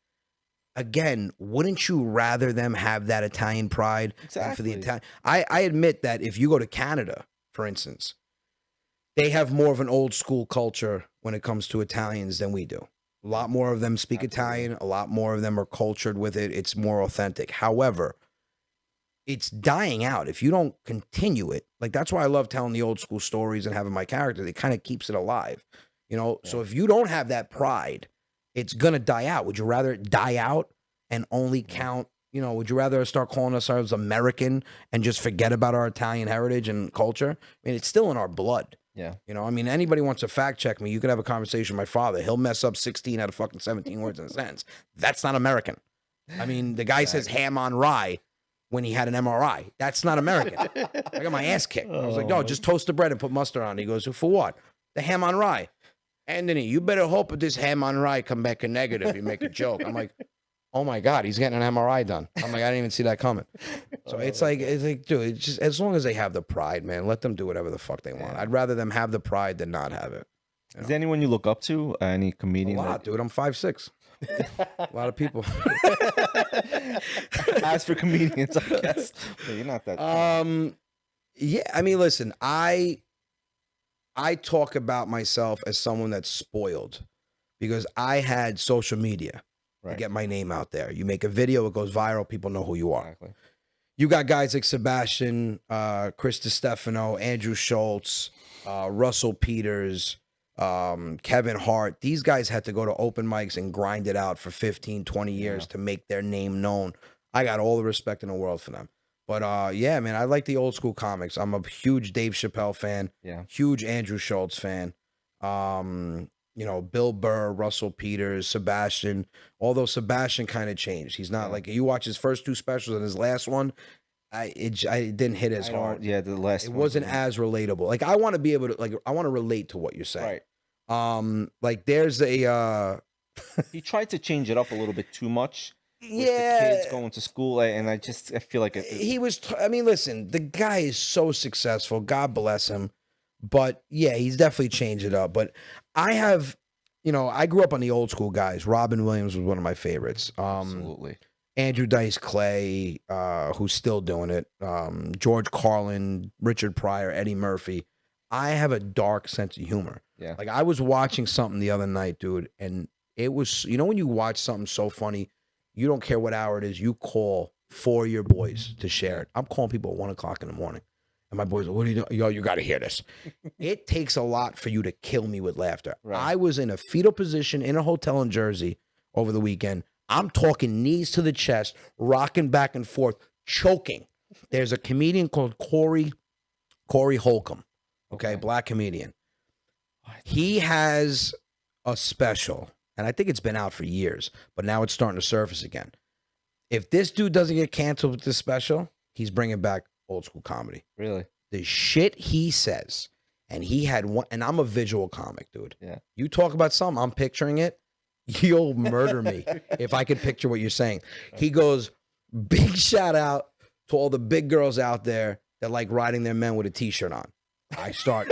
again, wouldn't you rather them have that Italian pride than for the Italian? I admit that if you go to Canada, for instance, they have more of an old school culture when it comes to Italians than we do. A lot more of them speak Italian. A lot more of them are cultured with it. It's more authentic. However, it's dying out if you don't continue it. Like, that's why I love telling the old school stories and having my characters. It kind of keeps it alive, So if you don't have that pride, it's going to die out. Would you rather it die out and only count, would you rather start calling ourselves American and just forget about our Italian heritage and culture? I mean, it's still in our blood. Yeah. Anybody wants to fact check me, you could have a conversation with my father. He'll mess up 16 out of fucking 17 words in a sentence. That's not American. I mean, the guy says ham on rye when he had an MRI. That's not American. I got my ass kicked. I was like, no, just toast the bread and put mustard on it. He goes, for what? The ham on rye. Anthony, you better hope that this ham on rye come back a negative. You make a joke. I'm like, oh my God, he's getting an MRI done. I'm like, I didn't even see that coming. So it's like, dude, it's just as long as they have the pride, man, let them do whatever the fuck they want. I'd rather them have the pride than not have it. Is there anyone you look up to? Any comedian? A lot, dude. I'm 5'6". A lot of people. As for comedians, I guess. But you're not that. Yeah, I mean, listen, I talk about myself as someone that's spoiled because I had social media to get my name out there. You make a video, it goes viral, people know who you are. Exactly. You got guys like Sebastian, Chris DiStefano, Andrew Schultz, Russell Peters, Kevin Hart. These guys had to go to open mics and grind it out for 15, 20 years to make their name known. I got all the respect in the world for them. But yeah, man, I like the old school comics. I'm a huge Dave Chappelle fan. Yeah. Huge Andrew Schultz fan. Bill Burr, Russell Peters, Sebastian. Although Sebastian kind of changed. He's not like, you watch his first two specials and his last one, it didn't hit as hard. Yeah, the last it one wasn't as relatable. Like, I want to be able to, I want to relate to what you're saying. Right. Like there's a he tried to change it up a little bit too much. With the kids going to school, and I feel like he was. I mean, listen, the guy is so successful. God bless him. But yeah, he's definitely changed it up. But I have, I grew up on the old school guys. Robin Williams was one of my favorites. Absolutely. Andrew Dice Clay, who's still doing it. George Carlin, Richard Pryor, Eddie Murphy. I have a dark sense of humor. Yeah. Like, I was watching something the other night, dude, and it was, when you watch something so funny, you don't care what hour it is, you call 4 of your boys to share it. I'm calling people at 1 o'clock in the morning. And my boys, what are you doing? Yo, you got to hear this. It takes a lot for you to kill me with laughter. Right. I was in a fetal position in a hotel in Jersey over the weekend. I'm talking knees to the chest, rocking back and forth, choking. There's a comedian called Corey Holcomb, okay, black comedian. He has a special, and I think it's been out for years, but now it's starting to surface again. If this dude doesn't get canceled with this special, he's bringing back old school comedy. Really? The shit he says, and he had one, and I'm a visual comic, dude. Yeah. You talk about something, I'm picturing it. You'll murder me if I could picture what you're saying. He goes, big shout out to all the big girls out there that like riding their men with a t-shirt on. I start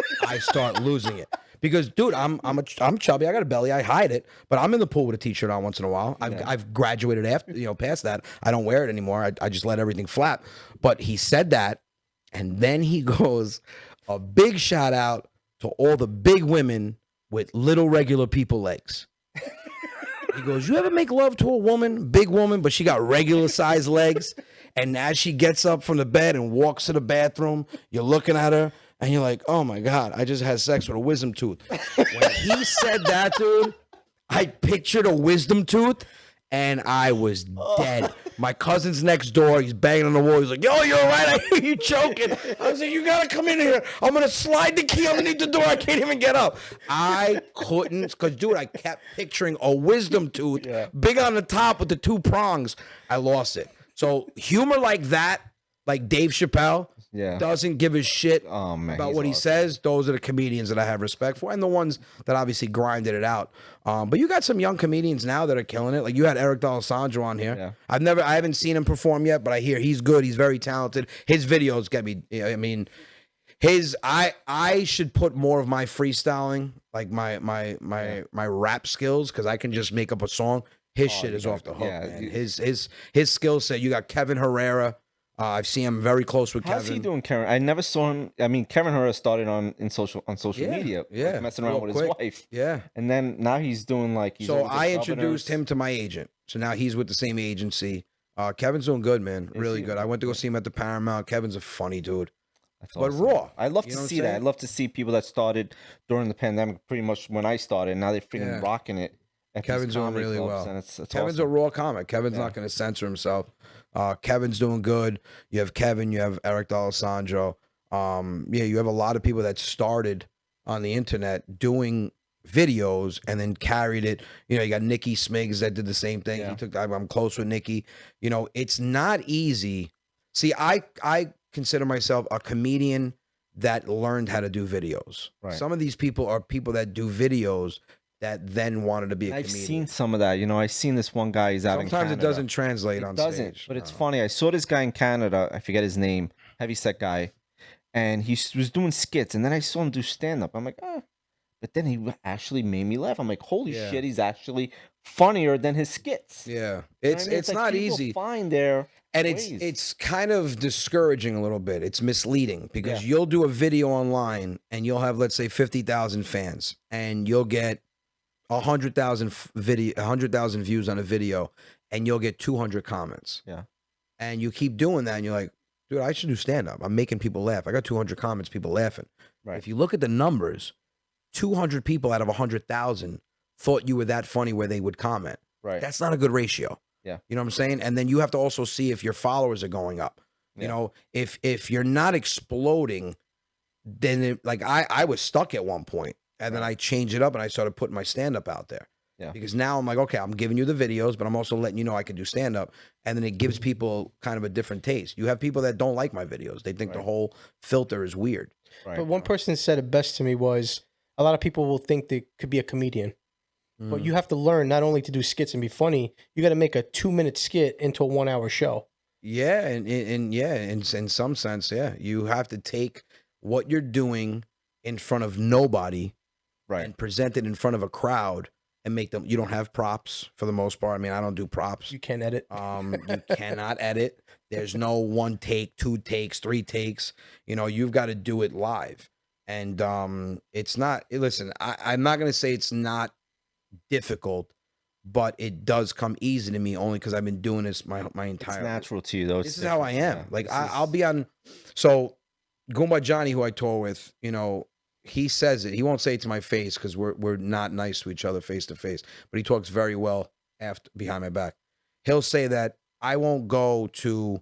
losing it. Because, dude, I'm chubby. I got a belly. I hide it, but I'm in the pool with a t-shirt on once in a while. I've graduated after, past that. I don't wear it anymore. I just let everything flap. But he said that, and then he goes, a big shout out to all the big women with little regular people legs. He goes, you ever make love to a woman, big woman, but she got regular size legs, and as she gets up from the bed and walks to the bathroom, you're looking at her. And you're like, oh, my God, I just had sex with a wisdom tooth. When he said that, dude, I pictured a wisdom tooth, and I was dead. My cousin's next door. He's banging on the wall. He's like, yo, you're all right? I hear you choking. I was like, you got to come in here. I'm going to slide the key underneath the door. I can't even get up. I couldn't because, dude, I kept picturing a wisdom tooth, big on the top with the two prongs. I lost it. So humor like that, like Dave Chappelle, doesn't give a shit about what he says. Those are the comedians that I have respect for, and the ones that obviously grinded it out. But you got some young comedians now that are killing it. Like you had Eric D'Alessandro on here. Yeah. I haven't seen him perform yet, but I hear he's good. He's very talented. His videos get me. I mean, I should put more of my freestyling, like my rap skills, because I can just make up a song. His shit is off the hook, man. His skill set. You got Kevin Herrera. I've seen him very close with Kevin. How's he doing, Kevin? I never saw him. I mean, Kevin Herrera started on social media, like messing around with his wife. Yeah. And then now he's doing like. So I introduced him to my agent. So now he's with the same agency. Kevin's doing good, man. Really good. I went to go see him at the Paramount. Kevin's a funny dude. That's but awesome. raw. I love to see that. I love to see people that started during the pandemic, pretty much when I started. Now they're freaking rocking it. Kevin's doing really well. It's Kevin's awesome. a raw comic. Kevin's not going to censor himself. Kevin's doing good. You have Kevin. You have Eric D'Alessandro. You have a lot of people that started on the internet doing videos and then carried it. You got Nikki Smiggs that did the same thing. Yeah. I'm close with Nikki. It's not easy. See, I consider myself a comedian that learned how to do videos. Right. Some of these people are people that do videos that then wanted to be a comedian. I've seen some of that. I've seen this one guy. He's out in Canada. Sometimes it doesn't translate on stage. But it's funny. I saw this guy in Canada. I forget his name. Heavyset guy. And he was doing skits. And then I saw him do stand-up. I'm like, But then he actually made me laugh. I'm like, holy shit, he's actually funnier than his skits. Yeah. It's like not easy. Find their And ways. it's kind of discouraging a little bit. It's misleading because you'll do a video online and you'll have, let's say, 50,000 fans. And you'll get 100,000 views on a video, and you'll get 200 comments. Yeah, and you keep doing that, and you're like, dude, I should do stand up. I'm making people laugh. I got 200 comments, people laughing. Right. If you look at the numbers, 200 people out of 100,000 thought you were that funny where they would comment. Right. That's not a good ratio. Yeah. You know what I'm saying? And then you have to also see if your followers are going up. Yeah. If you're not exploding, then I was stuck at one point. And then I changed it up and I started putting my stand-up out there. Yeah. Because now I'm like, okay, I'm giving you the videos, but I'm also letting you know I can do stand-up. And then it gives people kind of a different taste. You have people that don't like my videos. They think the whole filter is weird. Right. But one person said it best to me was, a lot of people will think they could be a comedian. But you have to learn not only to do skits and be funny, you got to make a 2-minute skit into a 1-hour show. Yeah, in some sense, you have to take what you're doing in front of nobody, and present it in front of a crowd and make them. You don't have props for the most part. I mean, I don't do props. You can't edit. You cannot edit. There's no 1 take, 2 takes, 3 takes. You've got to do it live, and it's not. Listen, I'm not gonna say it's not difficult, but it does come easy to me only because I've been doing this my entire life. It's natural to you, though. This is how I am. I'll be on. So Goomba Johnny, who I tour with, you know, he says it. He won't say it to my face because we're not nice to each other face to face. But he talks very well after behind my back. He'll say that I won't go to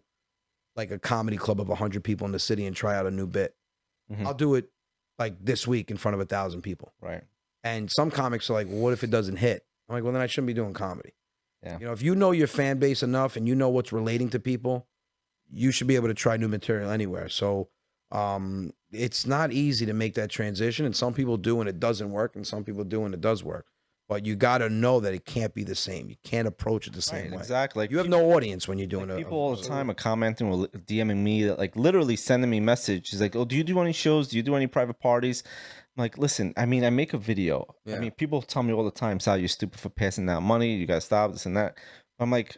like a comedy club of 100 people in the city and try out a new bit. I'll do it like this week in front of 1,000 people. Right. And some comics are like, well, what if it doesn't hit? I'm like, well, then I shouldn't be doing comedy. Yeah. You know, if you know your fan base enough and you know what's relating to people, you should be able to try new material anywhere. So it's not easy to make that transition. And some people do and it doesn't work. And some people do and it does work. But you got to know that it can't be the same. You can't approach it the same way. Exactly. Like you have no audience when you're doing like people all the time are commenting or DMing me, that like literally sending me messages like, oh, do you do any shows? Do you do any private parties? I'm like, listen, I mean, I make a video. Yeah. I mean, people tell me all the time, Sal, you're stupid for passing out money. You got to stop this and that. I'm like,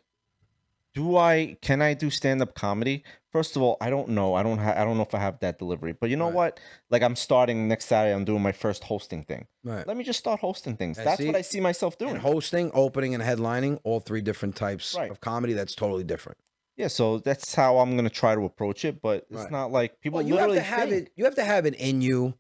can I do stand-up comedy? First of all, I don't know. I don't know if I have that delivery. But you know what? Like I'm starting next Saturday, I'm doing my first hosting thing. Right. Let me just start hosting things. That's what I see myself doing. And hosting, opening, and headlining, all three different types of comedy. That's totally different. Yeah, so that's how I'm gonna try to approach it. But it's not like people literally have to have it in you.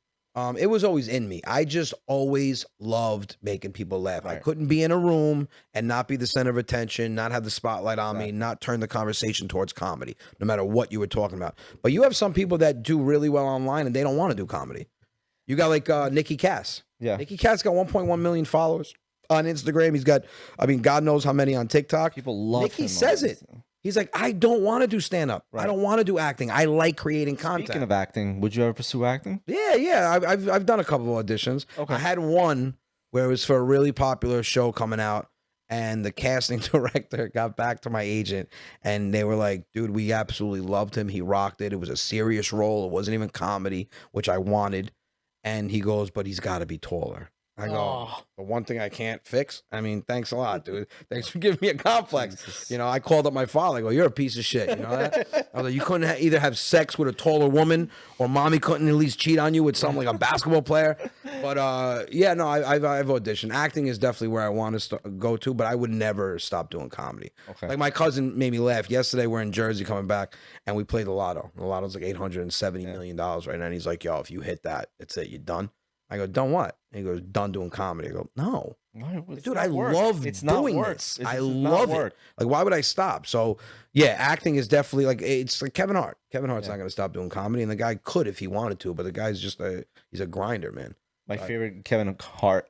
It was always in me. I just always loved making people laugh. I couldn't be in a room and not be the center of attention, not have the spotlight on me, not turn the conversation towards comedy, no matter what you were talking about. But you have some people that do really well online and they don't want to do comedy. You got like Nikki Cass. Yeah. Nikki Cass got 1.1 million followers on Instagram. He's got, I mean, God knows how many on TikTok. People love Nikki him says it. He's like, I don't want to do stand-up. I don't want to do acting. I like creating content. Speaking of acting, would you ever pursue acting? Yeah. I've done a couple of auditions. Okay. I had one where it was for a really popular show coming out, and the casting director got back to my agent, and they were like, dude, we absolutely loved him. He rocked it. It was a serious role. It wasn't even comedy, which I wanted. And he goes, but he's got to be taller. I go, the one thing I can't fix? I mean, thanks a lot, dude. Thanks for giving me a complex. Jesus. You know, I called up my father. I go, you're a piece of shit. You know that? I was like, you couldn't either have sex with a taller woman or mommy couldn't at least cheat on you with something like a basketball player. But yeah, no, I've auditioned. Acting is definitely where I want to go to, but I would never stop doing comedy. Okay. Like my cousin made me laugh. Yesterday, we're in Jersey coming back, and we played the lotto. The lotto's like $870 million right now. And he's like, yo, if you hit that, it's it. You're done. I go, done what? And he goes, done doing comedy. I go, no. Dude, I love doing this. I love it. Like, why would I stop? So, yeah, acting is definitely like, it's like Kevin Hart. Kevin Hart's not going to stop doing comedy, and the guy could if he wanted to, but the guy's just he's a grinder, man. My favorite Kevin Hart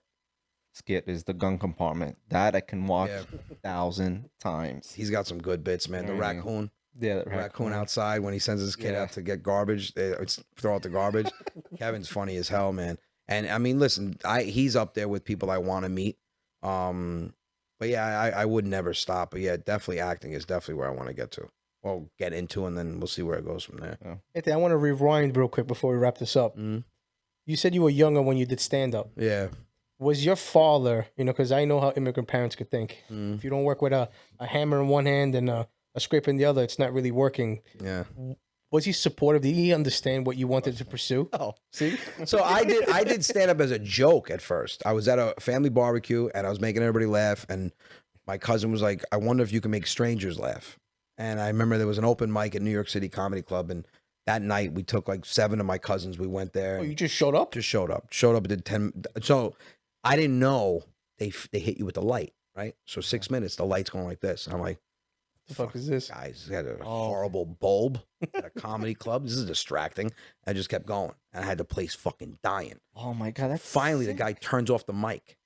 skit is the gun compartment. That I can watch 1,000 times. He's got some good bits, man. The raccoon. Yeah, the raccoon outside when he sends his kid out to get garbage, throw out the garbage. Kevin's funny as hell, man. And I mean, listen, he's up there with people I want to meet. But yeah, I would never stop. But yeah, definitely acting is definitely where I want to get to. Well, get into, and then we'll see where it goes from there. Yeah. Anthony, I want to rewind real quick before we wrap this up. You said you were younger when you did stand-up. Yeah. Was your father, you know, because I know how immigrant parents could think. If you don't work with a hammer in one hand and a scrape in the other, it's not really working. Yeah. Was he supportive? Did he understand what you wanted to pursue? Oh, see? So I did stand up as a joke at first. I was at a family barbecue and I was making everybody laugh. And my cousin was like, I wonder if you can make strangers laugh. And I remember there was an open mic at New York City Comedy Club. And that night we took like 7 of my cousins. We went there. Oh, you just showed up? Just showed up. Showed up and did 10. So I didn't know they hit you with the light, right? So 6 minutes, the light's going like this. And I'm like, the fuck is this? Guys, he had a horrible bulb at a comedy club. This is distracting. I just kept going. And I had the place fucking dying. Oh my God. That's Finally, sick. the guy turns off the mic.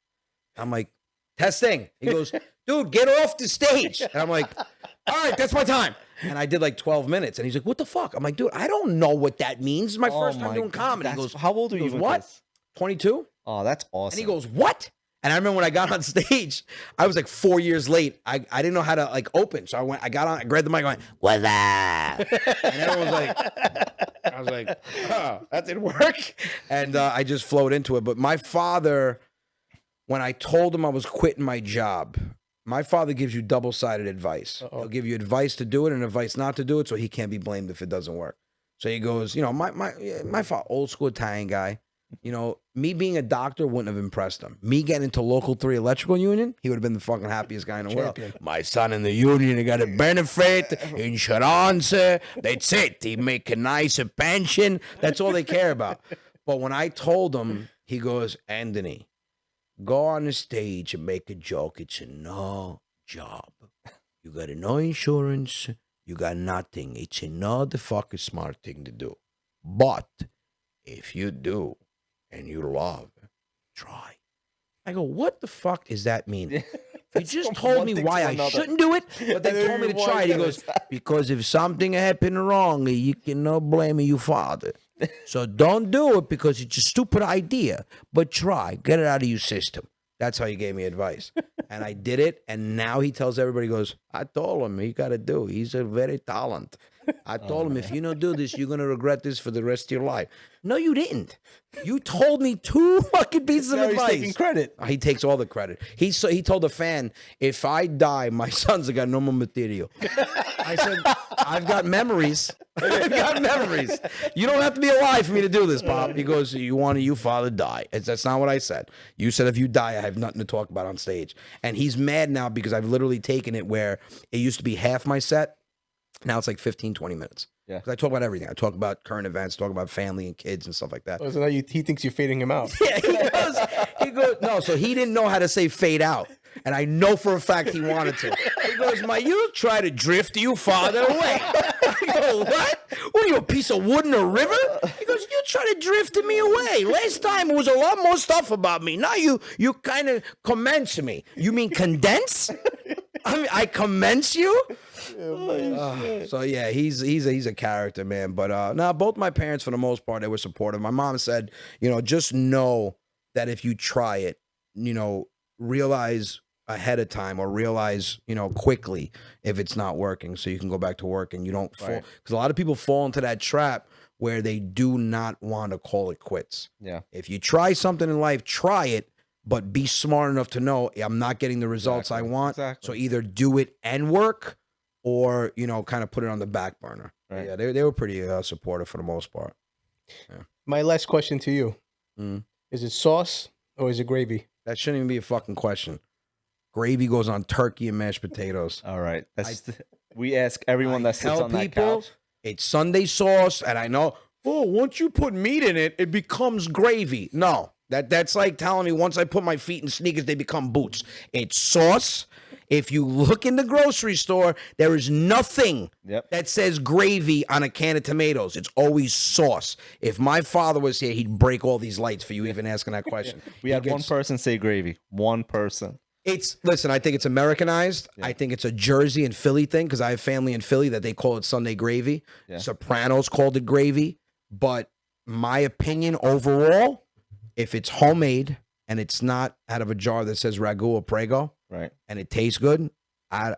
I'm like, testing. He goes, dude, get off the stage. And I'm like, all right, that's my time. And I did like 12 minutes. And he's like, what the fuck? I'm like, dude, I don't know what that means. This is my first time doing comedy. He goes, how old are you? What? 22? Oh, that's awesome. And he goes, what? And I remember when I got on stage, I was like 4 years late. I didn't know how to like open. So I got on, I grabbed the mic, I went, what's that? And everyone was like, I was like, oh, that didn't work. And I just flowed into it. But my father, when I told him I was quitting my job, my father gives you double-sided advice. He'll give you advice to do it and advice not to do it, so he can't be blamed if it doesn't work. So he goes, you know, my father, old school Italian guy. You know, me being a doctor wouldn't have impressed him. Me getting into local 3 electrical union, he would have been the fucking happiest guy in the world. My son in the union, he got a benefit, insurance, that's it. He make a nice pension. That's all they care about. But when I told him, he goes, Anthony, go on the stage and make a joke. It's a no job. You got no insurance. You got nothing. It's another fucking smart thing to do. But if you do and you love, try. I go, what the fuck does that mean? You just told me why I shouldn't do it, but they told me to try it. He goes, because if something happened wrong, you cannot blame your father. So don't do it because it's a stupid idea, but try. Get it out of your system. That's how he gave me advice. And I did it, and now he tells everybody, he goes, I told him he got to do. He's a very talent. I told him, if you don't do this, you're going to regret this for the rest of your life. No, you didn't. You told me 2 fucking pieces of advice. He's taking credit. He takes all the credit. He told a fan, if I die, my sons have got no more material. I said, I've got memories. I've got memories. You don't have to be alive for me to do this, Pop. He goes, you want your father die. That's not what I said. You said if you die, I have nothing to talk about on stage. And he's mad now because I've literally taken it where it used to be half my set. Now it's like 15, 20 minutes. Yeah. Because I talk about everything. I talk about current events, talk about family and kids and stuff like that. Oh, so now he thinks you're fading him out. Yeah, he goes, no, so he didn't know how to say fade out. And I know for a fact he wanted to. He goes, you try to drift your father away. I go, what? What are you, a piece of wood in a river? He goes, you try to drift me away. Last time it was a lot more stuff about me. Now you kind of commence me. You mean condense? I mean, I commence you? So yeah, he's a character, man. But no, both my parents, for the most part, they were supportive. My mom said, just know that if you try it, realize ahead of time or realize, quickly if it's not working, so you can go back to work and you don't fall. Because a lot of people fall into that trap where they do not want to call it quits. Yeah. If you try something in life, try it. But be smart enough to know I'm not getting the results I want. So either do it and work, or kind of put it on the back burner. Right. Yeah, they were pretty supportive for the most part. Yeah. My last question to you: Is it sauce or is it gravy? That shouldn't even be a fucking question. Gravy goes on turkey and mashed potatoes. All right, we ask everyone that sits on that couch. It's Sunday sauce, and I know. Oh, once you put meat in it, it becomes gravy. No. That's like telling me once I put my feet in sneakers, they become boots. It's sauce. If you look in the grocery store, there is nothing that says gravy on a can of tomatoes. It's always sauce. If my father was here, he'd break all these lights for you even asking that question. We had one person say gravy. One person. Listen, I think it's Americanized. Yeah. I think it's a Jersey and Philly thing because I have family in Philly that they call it Sunday gravy. Yeah. Sopranos called it gravy. But my opinion overall, if it's homemade and it's not out of a jar that says ragu or prego, right, and it tastes good,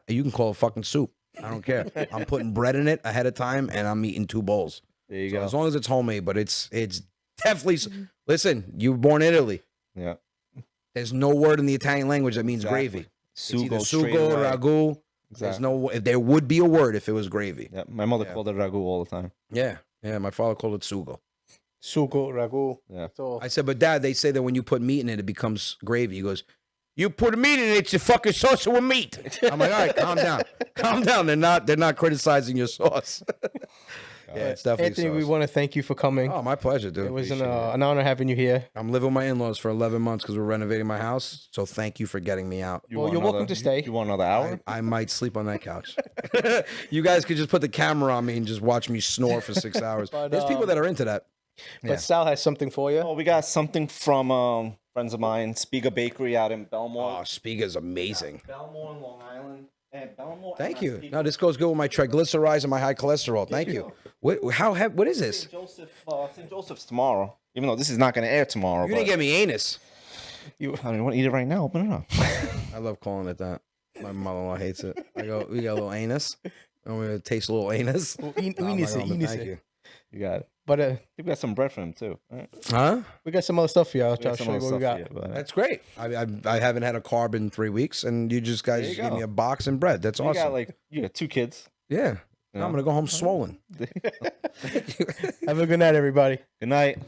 you can call it fucking soup. I don't care. I'm putting bread in it ahead of time, and I'm eating 2 bowls. There you go. As long as it's homemade, but it's definitely. Listen, you were born in Italy. Yeah. There's no word in the Italian language that means gravy. Sugo, sugo, ragu. Exactly. There would be a word if it was gravy. Yeah, my mother called it ragu all the time. Yeah, my father called it sugo. Sugo, ragu. Yeah. So I said, but Dad, they say that when you put meat in it, it becomes gravy. He goes, you put meat in it, it's a fucking sauce with meat. I'm like, all right, calm down. Calm down. They're not criticizing your sauce. Yeah, it's definitely Anthony, sauce. We want to thank you for coming. Oh, my pleasure, dude. It was an honor having you here. I'm living with my in-laws for 11 months because we're renovating my house. So thank you for getting me out. You're welcome to stay. You want another hour? I might sleep on that couch. You guys could just put the camera on me and just watch me snore for 6 hours. But, there's people that are into that. But Sal has something for you. Oh, we got something from friends of mine, Spiga Bakery out in Belmore. Oh, Spiga's amazing. Belmore and Long Island. Thank you. No, this goes good with my triglycerides and my high cholesterol. Thank you. What is this? St. Joseph's tomorrow. Even though this is not going to air tomorrow. You didn't get me anus. I mean, you want to eat it right now? Open it up. I love calling it that. My mother-in-law hates it. We got a little anus. And we're going to taste a little anus. Well, thank you. You got it. But we got some bread for him too. Right? Huh? We got some other stuff for you. I'll show you what we got. That's great. I haven't had a carb in 3 weeks, and you guys gave me a box and bread. That's awesome. You got 2 kids. Yeah. I'm gonna go home swollen. Have a good night, everybody. Good night.